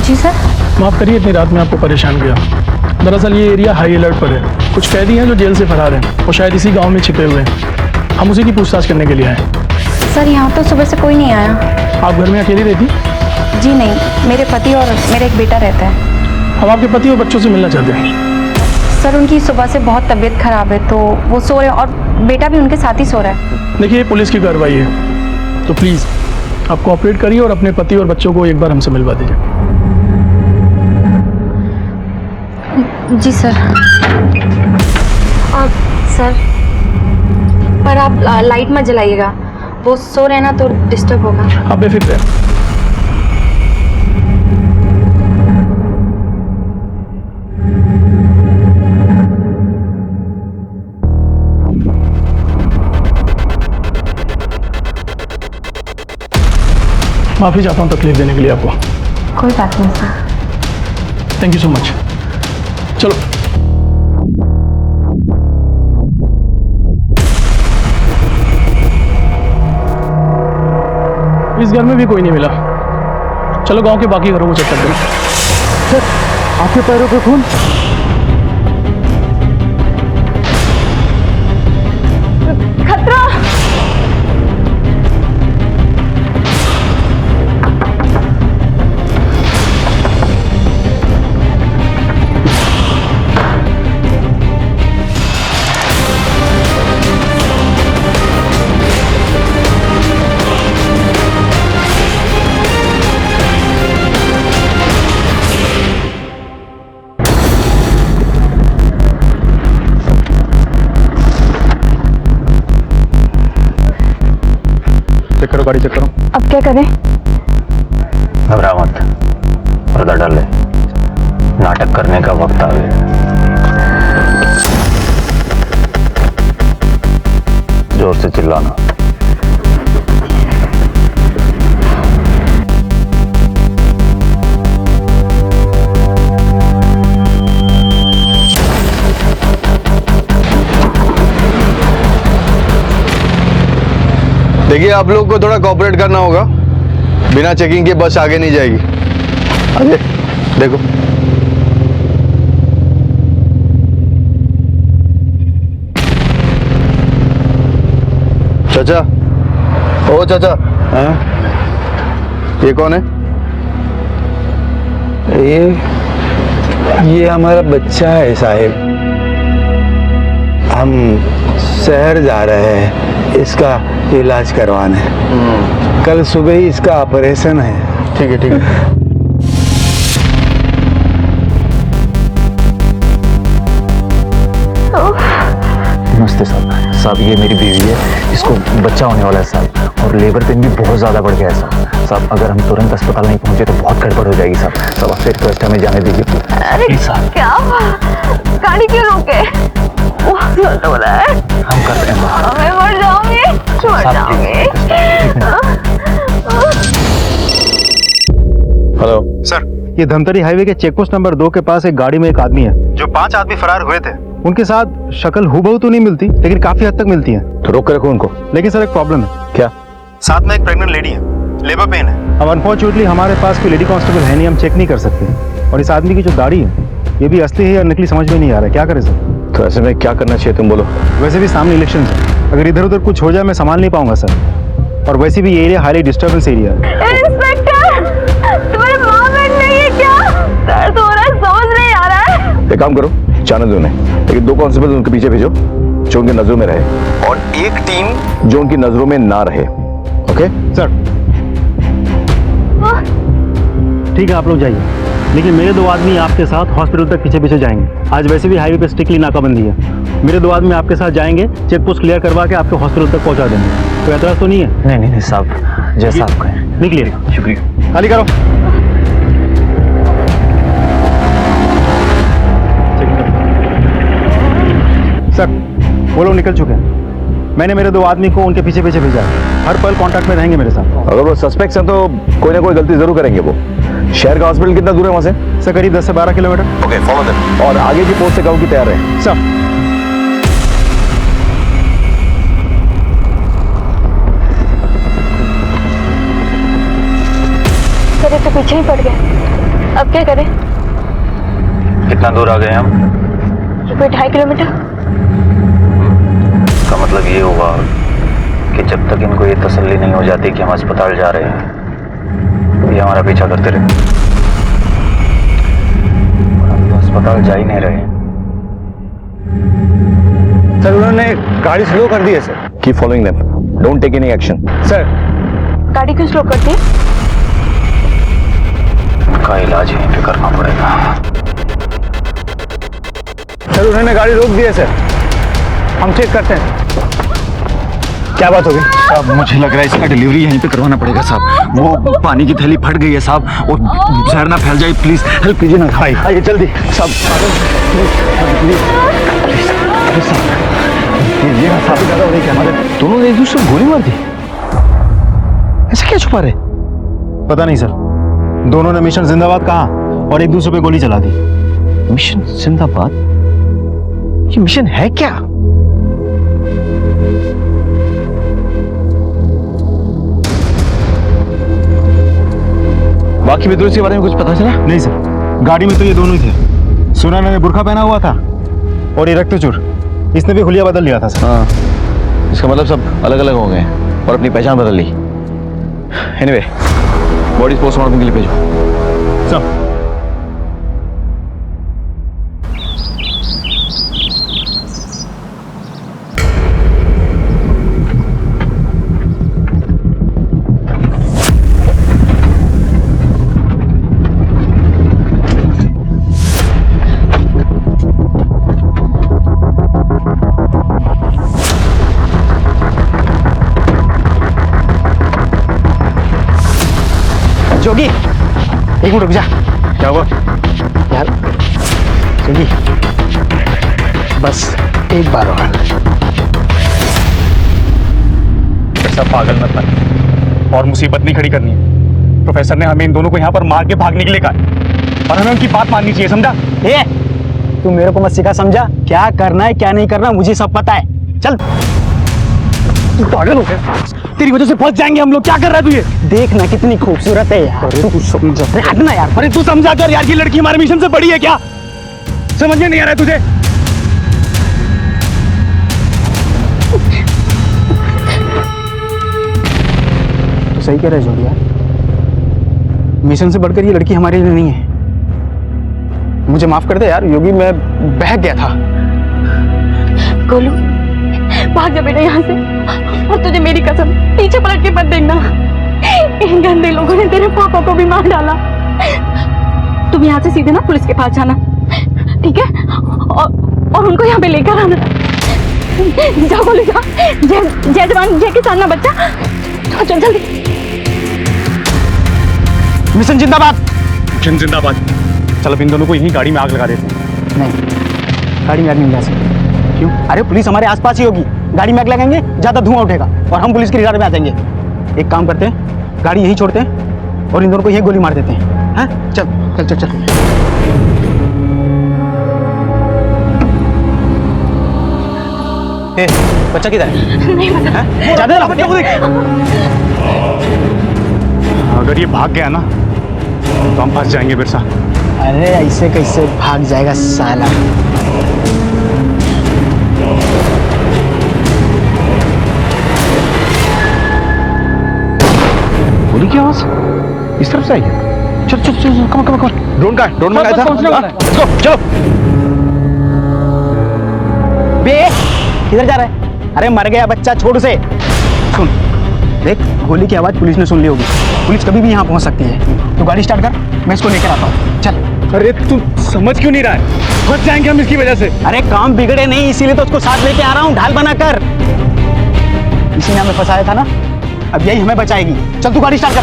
जी सर। माफ करिए इतनी रात में आपको परेशान किया। दरअसल ये एरिया हाई अलर्ट पर है। कुछ कैदी हैं जो जेल से फरार हैं, वो शायद इसी गांव में छिपे हुए हैं। हम उसी की पूछताछ करने के लिए आए। सर यहाँ तो सुबह से कोई नहीं आया। आप घर में अकेली रहती? जी नहीं, मेरे पति और मेरा एक बेटा रहता है। हम आपके पति और बच्चों से मिलना चाहते हैं। सर उनकी सुबह से बहुत तबीयत खराब है तो वो सो रहे हैं और बेटा भी उनके साथ ही सो रहा है। देखिए ये पुलिस की कार्रवाई है, तो प्लीज़ आप कोऑपरेट करिए और अपने पति और बच्चों को एक बार हमसे मिलवा दीजिए। जी सर। सर पर आप लाइट मत जलाइएगा, वो सो रहे हैं ना तो डिस्टर्ब होगा। आप बेफिक्र हैं। माफी चाहता हूँ तकलीफ देने के लिए आपको। कोई बात नहीं sir. Thank you so much. चलो इस घर में भी कोई नहीं मिला। चलो गांव के बाकी घरों को चेक करते हैं। सर आपके पैरों पे खून। खतरा। चेक करो, गाड़ी चेक करो। अब क्या करें? घबरा मत, पर्दा डाल ले। नाटक करने का वक्त आ गया। जोर से चिल्लाना। देखिए आप लोग को थोड़ा कोऑपरेट करना होगा। बिना चेकिंग के बस आगे नहीं जाएगी। अरे देखो, चाचा, ओ चाचा, ये कौन है? ये हमारा बच्चा है साहिब। हम शहर जा रहे हैं इसका इलाज करवाने। कल सुबह ही इसका ऑपरेशन है। ठीक है ठीक है। नमस्ते साहब। ये मेरी बीवी है, इसको बच्चा होने वाला है साहब, और लेबर पेन भी बहुत ज़्यादा बढ़ गया है साहब। साहब अगर हम तुरंत अस्पताल नहीं पहुंचे तो बहुत गड़बड़ हो जाएगी साहब। आपसे रिक्वेस्ट हमें जाने दीजिए। अरे क्या गाड़ी क्यों रोके? बहुत हो रहा है। हम करते हैं। मैं मर जाऊंगी, मर जाऊंगी। हेलो सर, ये धमतरी हाईवे के चेक पोस्ट नंबर 2 के पास एक गाड़ी में एक आदमी है। जो 5 आदमी फरार हुए थे उनके साथ शक्ल हूबहू तो नहीं मिलती लेकिन काफी हद तक मिलती है। तो रोक के रखो उनको। लेकिन सर एक प्रॉब्लम है। क्या? साथ में एक प्रेग्नेंट लेडी है, लेबर पेन है। अब अनफॉर्चुनेटली हमारे पास कोई लेडी कांस्टेबल है नहीं, हम चेक नहीं कर सकते। और इस आदमी की जो गाड़ी है ये भी असली है या नकली समझ में नहीं आ रहा है, क्या करें सर? तो ऐसे में क्या करना चाहिए तुम बोलो। वैसे भी सामने इलेक्शन है, अगर इधर उधर कुछ हो जाए मैं संभाल नहीं पाऊंगा सर। और वैसे भी ये एरिया हाईली डिस्टर्बेंस एरिया है। इंस्पेक्टर, तुम्हारे मोमेंट नहीं है क्या? दर्द हो रहा है, समझ नहीं आ रहा है। एक काम करो, जाने दो उन्हें, लेकिन 2 कांस्टेबल उनके पीछे भेजो जो उनकी नजरों में रहे, और एक टीम जो उनकी नजरों में ना रहे। ओके सर ठीक है, आप लोग जाइए, लेकिन मेरे 2 आदमी आपके साथ हॉस्पिटल तक पीछे पीछे जाएंगे। आज वैसे भी हाईवे पे स्ट्रिक्टली नाकाबंदी है। मेरे 2 आदमी आपके साथ जाएंगे, चेक पोस्ट क्लियर करवा के आपके हॉस्पिटल तक पहुंचा देंगे। कोई एतराज तो नहीं है? नहीं साहब, जैसा आप कहें। निकलिए, शुक्रिया। खाली करो। सर वो लोग निकल चुके हैं। मैंने मेरे 2 आदमी को उनके पीछे पीछे भेजा है, हर पल कांटेक्ट में रहेंगे मेरे साथ। अगर वो सस्पेक्ट्स हैं तो कोई ना कोई गलती जरूर करेंगे वो। शहर का हॉस्पिटल कितना दूर है वहां से? सर करीब 10 से 12 किलोमीटर। Okay, follow them. और आगे की पोस्ट से कहो कि तैयार रहे। सर सर, ये तो पीछे ही पड़ गए, अब क्या करें? कितना दूर आ गए हम? ये कोई 2.5 किलोमीटर। इसका मतलब ये हुआ कि जब तक इनको ये तसल्ली नहीं हो जाती कि हम अस्पताल जा रहे हैं, ये हमारा पीछा करते रहे। और हम तो अस्पताल जा ही नहीं रहे। सर उन्होंने गाड़ी स्लो कर दी है sir. Keep following them, don't take any action. Sir गाड़ी क्यों स्लो करती है? उनका इलाज यहीं पे करना पड़ेगा। सर उन्होंने गाड़ी रोक दी है सर, हम चेक करते हैं। क्या बात हो गई? साहब मुझे लग रहा है इसका डिलीवरी यहीं पे करवाना पड़ेगा साहब। वो पानी की थैली फट गई है साहब, और जहर ना फैल जाए, प्लीज हेल्प कीजिए ना। भाई आइए जल्दी साहब, दोनों ने एक दूसरे को गोली मार दी, ऐसे क्या छुपा रहे? पता नहीं सर, दोनों ने मिशन जिंदाबाद कहा और एक दूसरे पे गोली चला दी। मिशन जिंदाबाद? ये मिशन है क्या? बाकी विद्रोही के बारे में कुछ पता चला? नहीं सर, गाड़ी में तो ये दोनों ही थे। सुनैना ने बुर्का पहना हुआ था और ये रक्तचूर, इसने भी हुलिया बदल लिया था सर। हाँ, इसका मतलब सब अलग अलग हो गए और अपनी पहचान बदल ली। एनीवे, बॉडी पोस्टमार्टम के लिए भेजो। सर जोगी, एक मिनट रुक जा। क्या हुआ यार? जोगी बस एक बार और। ऐसा पागल मत बन, और मुसीबत नहीं खड़ी करनी है। प्रोफेसर ने हमें इन दोनों को यहाँ पर मार के भागने के लिए कहा, और हमें उनकी बात माननी चाहिए, समझा? ए, तू मेरे को मत सिखा, समझा? क्या करना है क्या नहीं करना मुझे सब पता है। चल, तू पागल हो गया, तेरी वजह से फंस जाएंगे हम लोग। क्या कर रहा है तू? ये देखना कितनी खूबसूरत है यार। अरे तू समझा, हटना यार। अरे तू समझा कर यार, ये लड़की हमारे मिशन से बड़ी है क्या? समझ में नहीं आ रहा है तुझे? तो सही कह रहा है जोगी यार, मिशन से बढ़कर ये लड़की हमारे लिए नहीं है। मुझे माफ कर दे यार योगी, मैं बहक गया था। गोलू, भाग जा बेटा यहाँ से, और तुझे मेरी कसम पीछे पलट के मत देखना। इन गंदे लोगों ने तेरे पापा को भी मार डाला। तुम यहाँ से सीधे ना पुलिस के पास जाना, ठीक है? और उनको यहाँ पे लेकर आना। जाओ गोलू, जा। जय जवान जय किसान ना बच्चा, चल जल्दी। मिशन जिंदाबाद। मिशन जिंदाबाद। चल अब इन दोनों को यहीं गाड़ी में आग लगा देते हैं। नहीं, गाड़ी में आग नहीं लगा सकते। क्यों? अरे पुलिस हमारे आसपास ही होगी, गाड़ी में आग लगाएंगे ज्यादा धुआं उठेगा और हम पुलिस की रिडार में आ जाएंगे। एक काम करते हैं, गाड़ी यहीं छोड़ते हैं और इन दोनों को यहीं गोली मार देते हैं। हाँ चल चल चल चल। बच्चा किधर है? नहीं पता। ज्यादा बच्चा को देख। अगर ये भाग गया ना तो हम फंस जाएंगे बिरसा। अरे ऐसे कैसे भाग जाएगा साला। गोली की आवाज इस तरफ से आई है। चल चल चल, कम कम कम। ड्रोन का है? ड्रोन मंगाया था। Let's go, चलो। बे किधर जा रहा है? अरे मर गया बच्चा, छोड़ उसे। सुन देख, गोली की आवाज पुलिस ने सुन ली होगी। पुलिस कभी भी यहाँ पहुँच सकती है। तो गाड़ी स्टार्ट कर, मैं इसको लेकर आता हूँ। चल। अरे तू समझ क्यों नहीं रहा है? फंस जाएंगे हम इसकी वजह से। अरे काम बिगड़े नहीं, इसीलिए तो उसको साथ लेके आ रहा हूँ, ढाल बना कर। इसी ने हमें फंसाया था ना, अब यही हमें बचाएगी। चल तू गाड़ी स्टार्ट कर।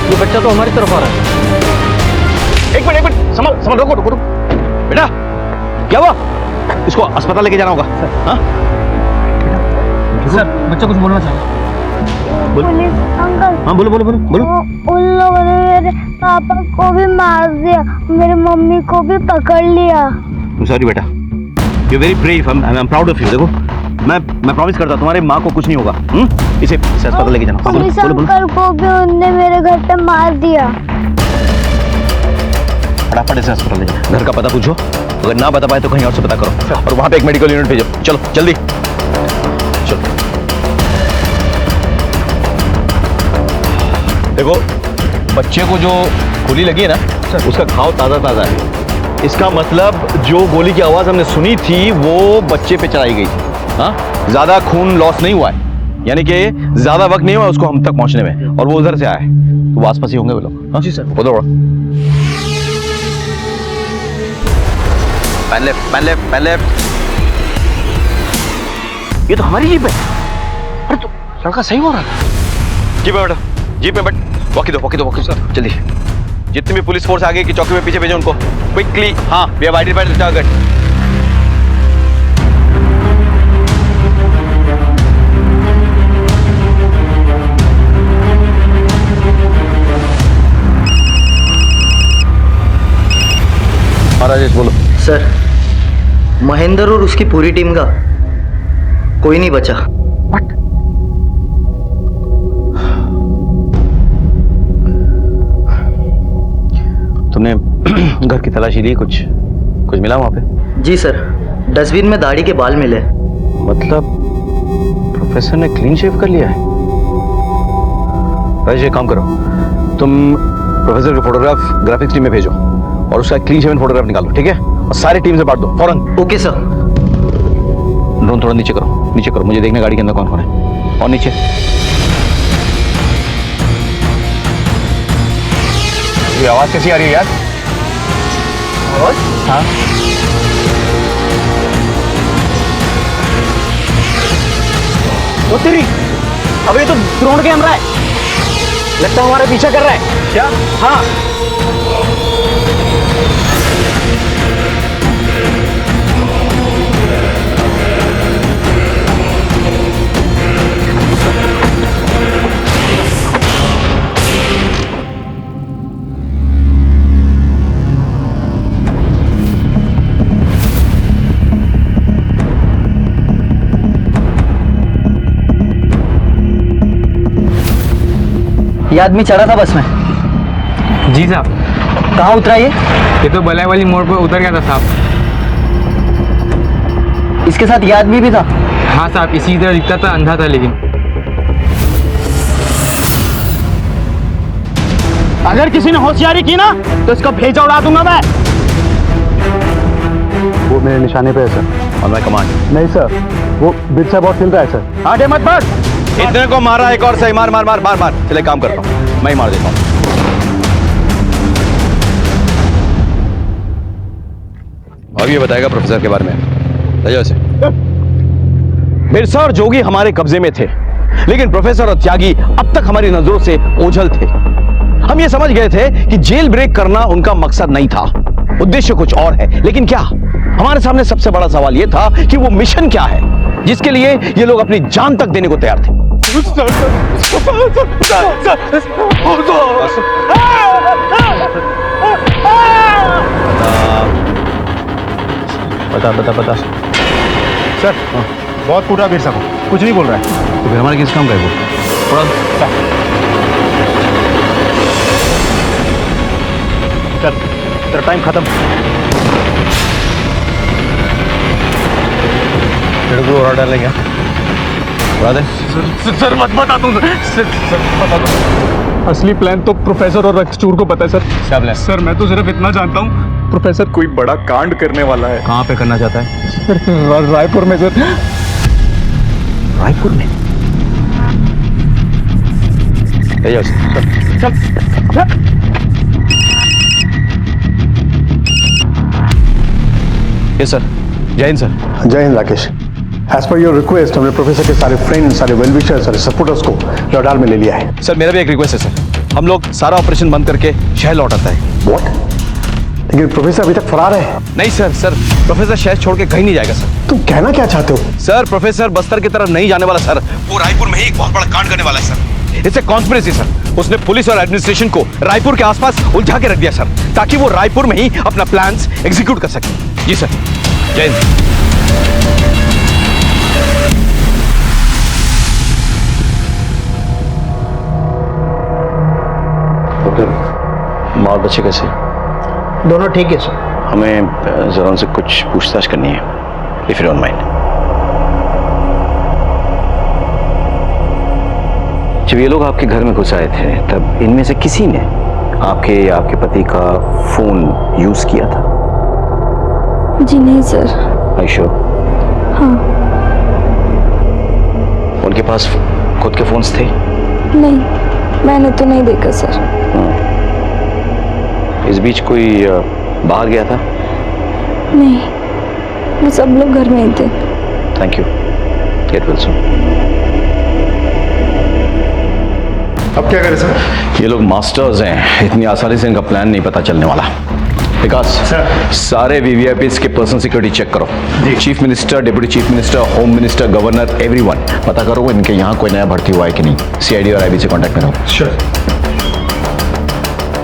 ये बच्चा तो हमारी तरफ आ रहा है। एक मिनट संभल, रुको रुको रुको। बेटा क्या हुआ? इसको अस्पताल लेके जाना होगा। हाँ सर, बच्चा कुछ बोलना चाहे। Police uncle. हाँ बोलो बोलो बोलो बोलो। उन लोगों ने मेरे पापा को भी मार दिया, मेरी मम्मी को भी पकड़ लिया। सॉरी बेटा, you very brave, I am proud of you. देखो मैं प्रॉमिस करता हूँ तुम्हारे माँ को कुछ नहीं होगा। इसे अस्पताल लेके जाना। पुलिस अंकल को भी उनने मेरे घर पे मार दिया। फटाफट इसे अस्पताल ले जाओ। घर का पता पूछो, अगर ना बता पाए तो कहीं और से पता करो, और वहां पे एक मेडिकल यूनिट भेजो। चलो जल्दी चलो। देखो बच्चे को जो गोली लगी है ना, उसका घाव ताजा ताजा है। इसका मतलब जो गोली की आवाज हमने सुनी थी वो बच्चे पे चलाई गई थी। हाँ, ज्यादा खून लॉस नहीं हुआ है, यानी कि ज्यादा वक्त नहीं हुआ उसको हम तक पहुंचने में, और वो उधर से आया है, तो वो आसपास ही होंगे वो लोग। हाँ जी सर। उधर पहले ये तो हमारी जीप है। अरे तो लड़का सही हो रहा था। जीप है बेटा, जीप में बैठ। वॉकी दो सर जल्दी। जितनी भी पुलिस फोर्स आगे की चौकी में पीछे भेजो उनको क्विकली। हाँ, we have identified the target. Rajesh बोलो। सर, महेंद्र और उसकी पूरी टीम का कोई नहीं बचा। तुमने घर की तलाशी ली? कुछ मिला वहां पे? जी सर, डस्टबिन में दाढ़ी के बाल मिले। मतलब प्रोफेसर ने क्लीन शेव कर लिया है। राजेश एक काम करो, तुम प्रोफेसर की फोटोग्राफ ग्राफिक्स टीम में भेजो और उसका क्लीन शेवन फोटोग्राफ निकालो, ठीक है? और सारी टीम से बांट दो फौरन। Okay sir. ड्रोन थोड़ा नीचे करो, मुझे देखना गाड़ी के अंदर कौन कौन है। और नीचे ये आवाज कैसी आ रही है यार? हाँ वो तेरी, अब ये तो ड्रोन कैमरा है, लगता है हमारा पीछा कर रहा है। क्या? हाँ ये आदमी चढ़ा था बस में? जी साहब। कहाँ उतरा ये तो बलाई वाली मोड़ पर उतर गया था साहब। इसके साथ ये आदमी भी था? हाँ साहब, इसी तरह दिखता था, अंधा था लेकिन। अगर किसी ने होशियारी की ना तो इसका भेजा उड़ा दूंगा मैं। वो मेरे निशाने पे है सर। और मैं कमांड। नहीं सर, वो बिट से बहुत हिल रहा है सर। आगे मत बढ़। इतने को मारा, एक और सही मार मार मार मार मार। चले काम करता हूँ, मैं ही मार देता हूँ। अब ये बताएगा प्रोफेसर के बारे में। ले जाओ इसे। मिर्जा और जोगी हमारे कब्जे में थे, लेकिन प्रोफेसर और त्यागी अब तक हमारी नजरों से ओझल थे। हम ये समझ गए थे कि जेल ब्रेक करना उनका मकसद नहीं था, उद्देश्य कुछ और है। लेकिन क्या? हमारे सामने सबसे बड़ा सवाल यह था कि वो मिशन क्या है जिसके लिए ये लोग अपनी जान तक देने को तैयार थे। बता सर बहुत कूटा बिरसा को, कुछ नहीं बोल रहा है। तो फिर हमारे किस काम का है वो? थोड़ा चल तेरा टाइम खत्म। तेरे को और डाल लेंगे बता दे। सर मत बता दूं सर बता दो। असली प्लान तो प्रोफेसर और रक्तचूर को पता है सर। क्या प्लान? सर मैं तो सिर्फ इतना जानता हूँ, प्रोफेसर कोई बड़ा कांड करने वाला है। कहाँ पे करना चाहता है? सर रायपुर में सर। रायपुर में? चल yes sir. Jai Hind sir. Jai Hind Rakesh. As per your request हमने प्रोफेसर के सारे फ्रेंड्स, सारे वेल विशर्स, सारे सपोर्टर्स को लौटाल में ले लिया है। सर मेरा भी एक रिक्वेस्ट है सर, हम लोग सारा ऑपरेशन बंद करके शहर लौट आता है। व्हाट? लेकिन प्रोफेसर अभी तक फरार है। नहीं सर प्रोफेसर शहर छोड़ के कहीं नहीं जाएगा सर। तुम कहना क्या चाहते हो? सर प्रोफेसर बस्तर की तरफ नहीं जाने वाला सर, वो रायपुर में ही एक बहुत बड़ा कांड करने वाला है sir. It's a conspiracy sir. उसने पुलिस और एडमिनिस्ट्रेशन को रायपुर के आसपास उलझा के रख दिया सर, ताकि वो रायपुर में ही अपना प्लान्स एग्जीक्यूट कर सके। जी सर। जय हिंद। माँ और बच्चे कैसे? दोनों ठीक है सर। हमें जरा उनसे कुछ पूछताछ करनी है, इफ यू डोंट माइंड। जब ये लोग आपके घर में घुस आए थे तब इनमें से किसी ने आपके या आपके पति का फोन यूज किया था? जी नहीं सर। आयशो? हाँ। उनके पास खुद के फोन्स थे? नहीं, मैंने तो नहीं देखा सर। इस बीच कोई बाहर गया था? नहीं, वो सब लोग घर में ही थे। Thank you. Get well soon. अब क्या करें सर? ये लोग मास्टर्स हैं, इतनी आसानी से इनका प्लान नहीं पता चलने वाला। विकास सारे वीवीआईपीज के पर्सनल सिक्योरिटी चेक करो। Chief minister, deputy chief minister, home minister, governor, everyone पता करो इनके यहाँ कोई नया भर्ती हुआ है कि नहीं। सीआईडी और आईबी से कांटेक्ट में रहो। श्योर।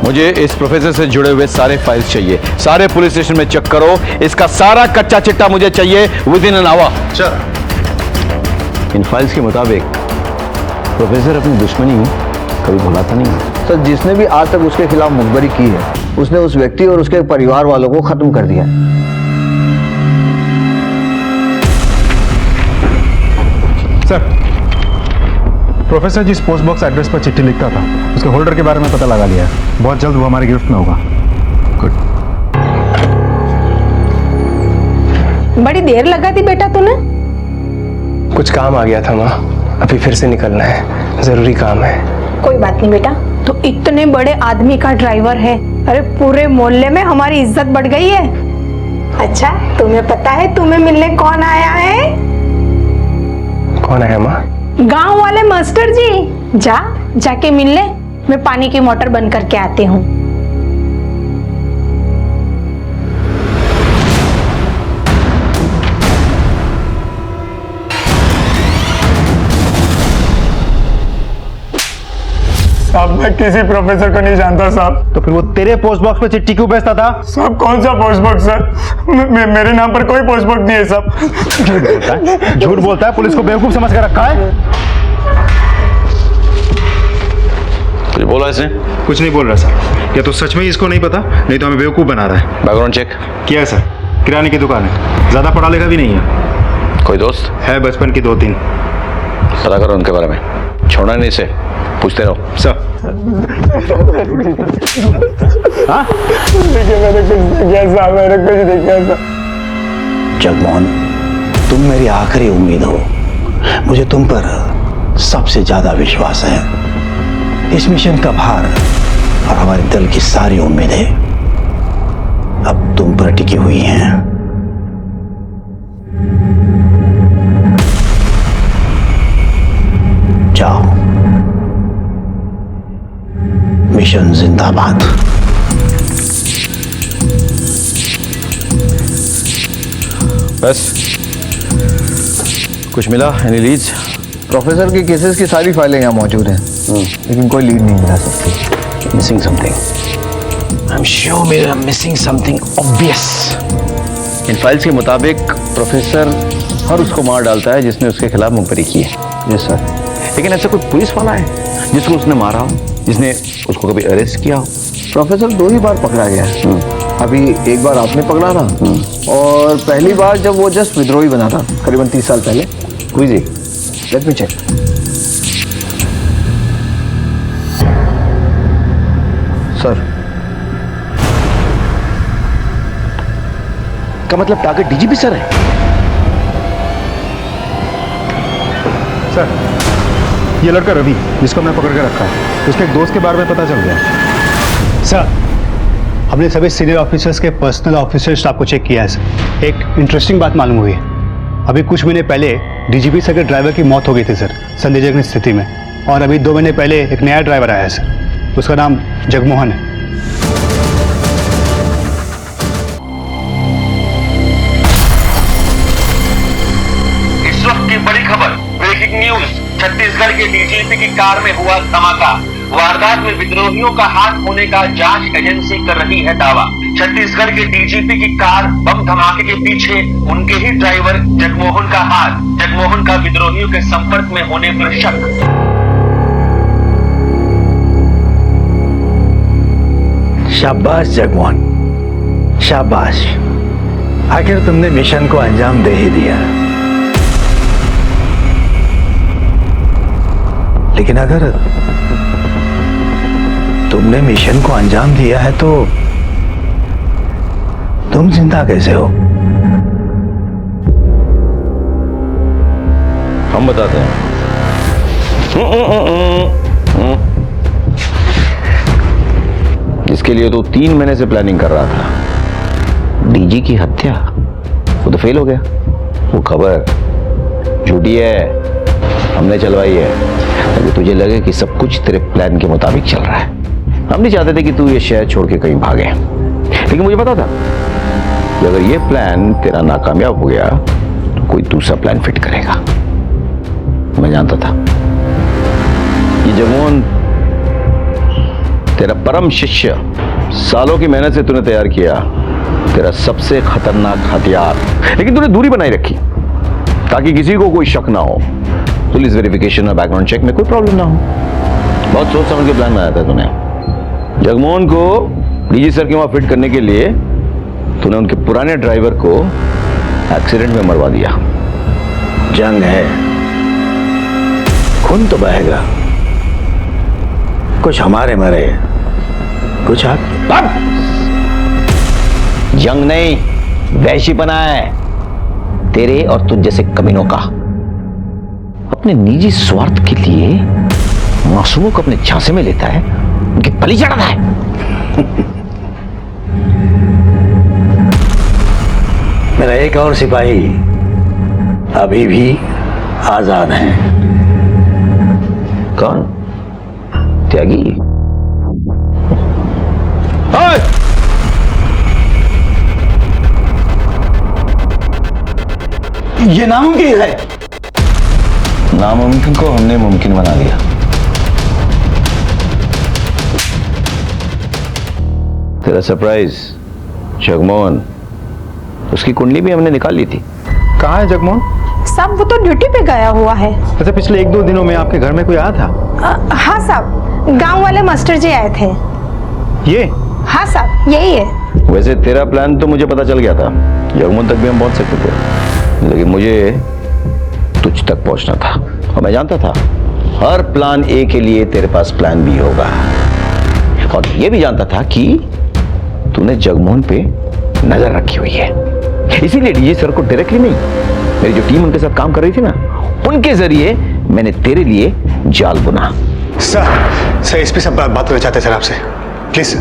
मुझे इस प्रोफेसर से जुड़े हुए सारे फाइल्स चाहिए, सारे पुलिस स्टेशन में चेक करो। इसका सारा कच्चा चिट्टा मुझे चाहिए with in an hour. Sir in files के मुताबिक प्रोफेसर अपनी दुश्मनी कभी भुलाता नहीं है। सर जिसने भी आज तक उसके खिलाफ मुखबरी की है, उसने उस व्यक्ति और उसके परिवार वालों को खत्म कर दिया है। सर प्रोफेसर जिस पोस्ट बॉक्स एड्रेस पर चिट्ठी लिखता था उसके होल्डर के बारे में पता लगा लिया है। बहुत जल्द वो हमारी गिरफ्त में होगा। गुड। बड़ी देर लगा दी बेटा तूने। कुछ काम आ गया था माँ, अभी फिर से निकलना है, जरूरी काम है। कोई बात नहीं बेटा, तो इतने बड़े आदमी का ड्राइवर है। अरे पूरे मोहल्ले में हमारी इज्जत बढ़ गई है। अच्छा तुम्हें पता है तुम्हें मिलने कौन आया है? कौन आया माँ? गांव वाले मास्टर जी। जाके मिल ले, मैं पानी की मोटर बंद करके आती हूँ। साहब मैं किसी प्रोफेसर को नहीं जानता साहब। तो फिर वो तेरे पोस्ट बॉक्स पे चिट्ठी क्यों भेजता था? साहब कौन सा पोस्ट बॉक्स सर? मेरे नाम पर कोई पोस्ट बॉक्स नहीं है साहब। झूठ बोलता है, पुलिस को बेवकूफ समझ कर रखा है। कुछ बोला इसने? कुछ नहीं बोल रहा सर। या तो सच में ही इसको नहीं पता, नहीं तो हमें बेवकूफ बना रहा है। बैकग्राउंड चेक किया है सर, किराने की दुकान है, ज्यादा पढ़ा लिखा भी नहीं है। कोई दोस्त है बचपन की 2-3। पता करो उनके बारे में, छोड़ना नहीं इसे, पूछते रहो। सर हाँ? देखिए मैंने कुछ नहीं किया साहब, मैंने कुछ नहीं किया साहब। जगमोहन तुम मेरी आखिरी उम्मीद हो, मुझे तुम पर सबसे ज्यादा विश्वास है। इस मिशन का भार और हमारे दल की सारी उम्मीदें अब तुम पर टिकी हुई हैं। जाओ, मिशन जिंदाबाद। बस कुछ मिला? Any leads? प्रोफेसर के केसेस की सारी फाइलें यहाँ मौजूद हैं, लेकिन कोई लीड नहीं मिला सकती। Missing something. I am sure we are missing something obvious. इन फाइल्स के मुताबिक प्रोफेसर हर उसको मार डालता है जिसने उसके खिलाफ मुखबरी की है। Yes sir. लेकिन ऐसा कोई पुलिस वाला है जिसको उसने मारा हो, जिसने उसको कभी अरेस्ट किया हो? प्रोफेसर 2 ही बार पकड़ा गया है। अभी एक बार आपने पकड़ा था और पहली बार जब वो जस्ट विद्रोही बना था करीबन 30 साल पहले। कोई जी, लेट मी चेक। सर का मतलब टारगेट डीजीपी सर है? सर, ये लड़का रवि जिसको हमने पकड़ के रखा है, उसके एक दोस्त के बारे में पता चल गया। सर, हमने सभी सीनियर ऑफिसर्स के पर्सनल ऑफिसर स्टाफ को चेक किया है सर। एक इंटरेस्टिंग बात मालूम हुई है। अभी कुछ महीने पहले डीजीपी सर के ड्राइवर की मौत हो गई थी सर, संदेहजनक स्थिति में। और अभी 2 महीने पहले एक नया ड्राइवर आया है सर, उसका नाम जगमोहन है। इस वक्त की बड़ी खबर, ब्रेकिंग न्यूज। छत्तीसगढ़ के डीजीपी की कार में हुआ धमाका। वारदात में विद्रोहियों का हाथ होने का जांच एजेंसी कर रही है दावा। छत्तीसगढ़ के डीजीपी की कार बम धमाके के पीछे उनके ही ड्राइवर जगमोहन का हाथ। जगमोहन का विद्रोहियों के संपर्क में होने पर शक। शाबाश जगमोहन, शाबाश। आखिर तुमने मिशन को अंजाम दे ही दिया। लेकिन अगर तुमने मिशन को अंजाम दिया है तो तुम जिंदा कैसे हो? हम बताते हैं। जिसके लिए तो 3 महीने से प्लानिंग कर रहा था, डीजी की हत्या, वो तो फेल हो गया। वो खबर झूठी है, हमने चलवाई है ताकि तुझे लगे कि सब कुछ तेरे प्लान के मुताबिक चल रहा है। हम नहीं चाहते थे कि तू ये शहर छोड़ के कहीं भागे, लेकिन मुझे पता था कि अगर ये प्लान तेरा नाकामयाब हो गया तो कोई दूसरा प्लान फिट करेगा। मैं जानता था ये जगमोहन तेरा परम शिष्य, सालों की मेहनत से तूने तैयार किया तेरा सबसे खतरनाक हथियार, लेकिन तूने दूरी बनाई रखी ताकि किसी को कोई शक ना हो, पुलिस वेरिफिकेशन और बैकग्राउंड चेक में कोई प्रॉब्लम ना हो। बहुत सोच समझ के प्लान बनाया था तूने। जगमोहन को डीजी सर के वहां फिट करने के लिए तूने उनके पुराने ड्राइवर को एक्सीडेंट में मरवा दिया। जंग है, खून तो बहेगा, कुछ हमारे मरे, कुछ आप। जंग नहीं, वैशीपना है तेरे और तुझ जैसे कमीनों का। अपने निजी स्वार्थ के लिए मासूमों को अपने झांसे में लेता है, उनकी बलि चढ़ाता है। मेरा एक और सिपाही अभी भी आजाद है। कौन? त्यागी? ये नामुमकिन है। नामुमकिन को हमने मुमकिन बना दिया। तेरा सरप्राइज जगमोहन, उसकी कुंडली भी हमने निकाल ली थी। कहाँ है जगमोहन? साहब वो तो ड्यूटी पे गया हुआ है। अच्छा, पिछले 1-2 दिनों में आपके घर में कोई आया था? हाँ साहब, गांव वाले मास्टर जी आए थे। ये? हाँ साहब, यही है। वैसे तेरा प्लान तो मुझे पता चल गया था, जगमोहन तक भी हम पहुंच सकते थे, लेकिन मुझे तुझ तक पहुंचना था और मैं जानता था हर प्लान ए के लिए तेरे पास प्लान बी होगा। और यह भी जानता था कि तूने जगमोहन पे नजर रखी हुई है, इसीलिए डीजी सर को डायरेक्टली नहीं, मेरी जो टीम उनके साथ काम कर रही थी ना, उनके जरिए मैंने तेरे लिए जाल बुना। सर एसपी साहब बात करना चाहते हैं सर आपसे, प्लीज।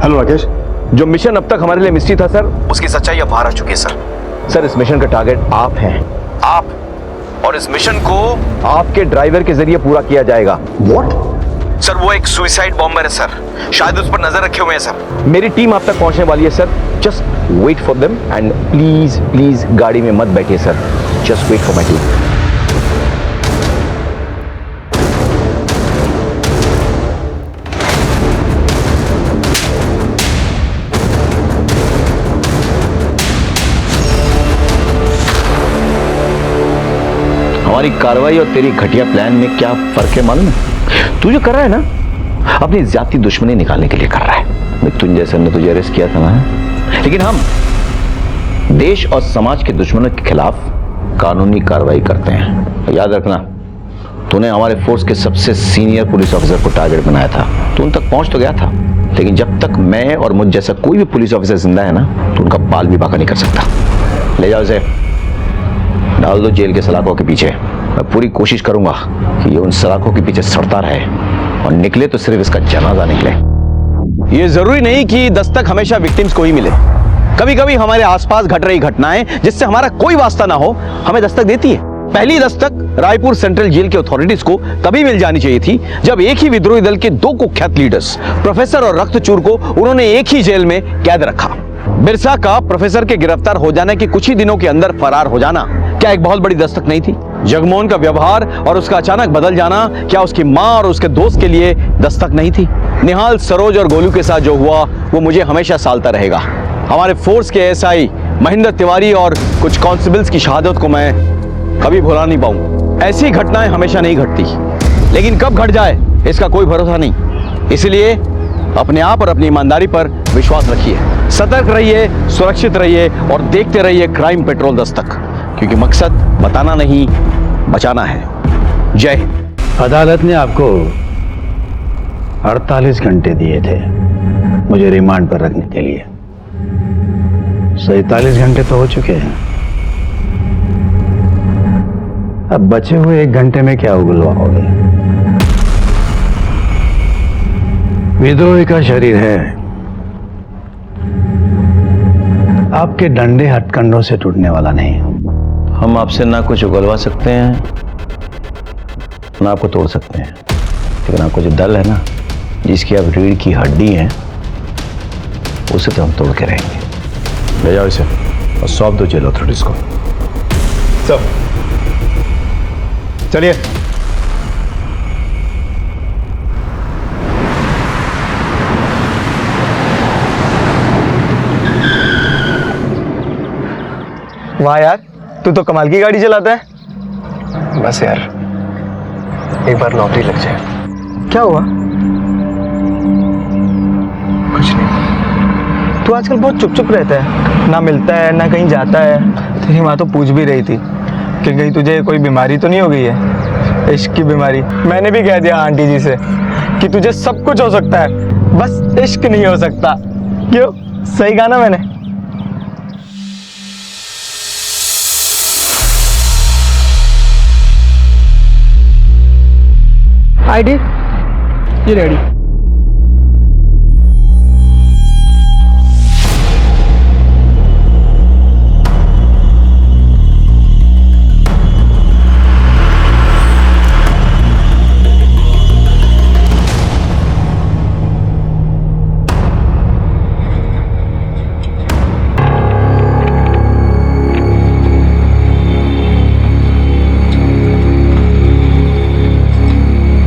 हेलो राकेश। जो मिशन अब तक हमारे लिए मिस्ट्री था सर, उसकी सच्चाई अब बाहर आ चुकी है सर। सर इस मिशन का टारगेट आप हैं, आप, और इस मिशन को आपके ड्राइवर के जरिए पूरा किया जाएगा। व्हाट? सर वो एक सुसाइड बॉम्बर है सर, शायद उस पर नजर रखे हुए हैं सर। मेरी टीम आप तक पहुंचने वाली है sir, just wait for them and please please गाड़ी में मत बैठिए sir, just wait for my team. हमारी कार्रवाई और तेरी घटिया प्लान में क्या फर्क है मालूम है? तू जो कर रहा है ना, अपनी ज्यादा दुश्मनी निकालने के लिए कर रहा है। मिथुन जैसे ने तुझे अरेस्ट किया था ना, लेकिन हम देश और समाज के दुश्मनों के खिलाफ कानूनी कार्रवाई करते हैं। याद रखना, तूने हमारे फोर्स के सबसे सीनियर पुलिस ऑफिसर को टारगेट बनाया था। तू उन तक पहुंच तो गया था, लेकिन जब तक मैं और मुझ जैसा कोई भी पुलिस ऑफिसर जिंदा है ना, तो उनका बाल भी बाका नहीं कर सकता। ले जाओ इसे, डाल दो जेल के सलाखों के पीछे। मैं पूरी कोशिश करूंगा कि ये उन सलाखों के पीछे सड़ता रहे, और निकले तो सिर्फ इसका जनाजा निकले। ये जरूरी नहीं कि दस्तक हमेशा विक्टिम्स को ही मिले। कभी कभी हमारे आसपास घट रही घटनाएं जिससे हमारा कोई वास्ता ना हो, हमें दस्तक देती है। पहली दस्तक रायपुर सेंट्रल जेल के अथॉरिटीज को तभी मिल जानी चाहिए थी जब एक ही विद्रोही दल के दो कुख्यात लीडर्स प्रोफेसर और रक्तचूर को उन्होंने एक ही जेल में कैद रखा। बिरसा का प्रोफेसर के गिरफ्तार हो जाने के कुछ ही दिनों के अंदर फरार हो जाना क्या एक बहुत बड़ी दस्तक नहीं थी? जगमोहन का व्यवहार और उसका अचानक बदल जाना क्या उसकी मां और उसके दोस्त के लिए दस्तक नहीं थी? निहाल, सरोज और गोलू के साथ जो हुआ वो मुझे हमेशा सालता रहेगा। हमारे फोर्स के एसआई महेंद्र तिवारी और कुछ कांस्टेबल्स की शहादत को मैं कभी भुला नहीं पाऊं। ऐसी घटनाएं हमेशा नहीं घटती, लेकिन कब घट जाए इसका कोई भरोसा नहीं। इसलिए अपने आप और अपनी ईमानदारी पर विश्वास रखिए, सतर्क रहिए, सुरक्षित रहिए और देखते रहिए क्राइम पेट्रोल दस्तक, क्योंकि मकसद बताना नहीं, बचाना है। जय हिंद। अदालत ने आपको 48 घंटे दिए थे मुझे रिमांड पर रखने के लिए। 47 घंटे तो हो चुके हैं। अब बचे हुए 1 घंटे में क्या उगलवाओगे? विद्रोही का शरीर है, आपके डंडे हथकंडों से टूटने वाला नहीं। हम आपसे ना कुछ उगलवा सकते हैं, ना आपको तोड़ सकते हैं, लेकिन आपको जो दल है ना, जिसकी आप रीढ़ की हड्डी है, उसे तो हम तोड़ के रहेंगे। ले जाओ इसे और सौंप दो जेल अथॉरिटीज को। सब चलिए। वाह यार, तू तो कमाल की गाड़ी चलाता है। बस यार, एक बार नौकरी लग जाए। क्या हुआ? कुछ नहीं। तू आजकल बहुत चुप चुप रहता है, ना मिलता है ना कहीं जाता है। तेरी माँ तो पूछ भी रही थी कि कहीं तुझे कोई बीमारी तो नहीं हो गई है, इश्क की बीमारी। मैंने भी कह दिया आंटी जी से कि तुझे सब कुछ हो सकता है, बस इश्क नहीं हो सकता। क्यों? सही कहा ना मैंने? आईडी ये रेडी।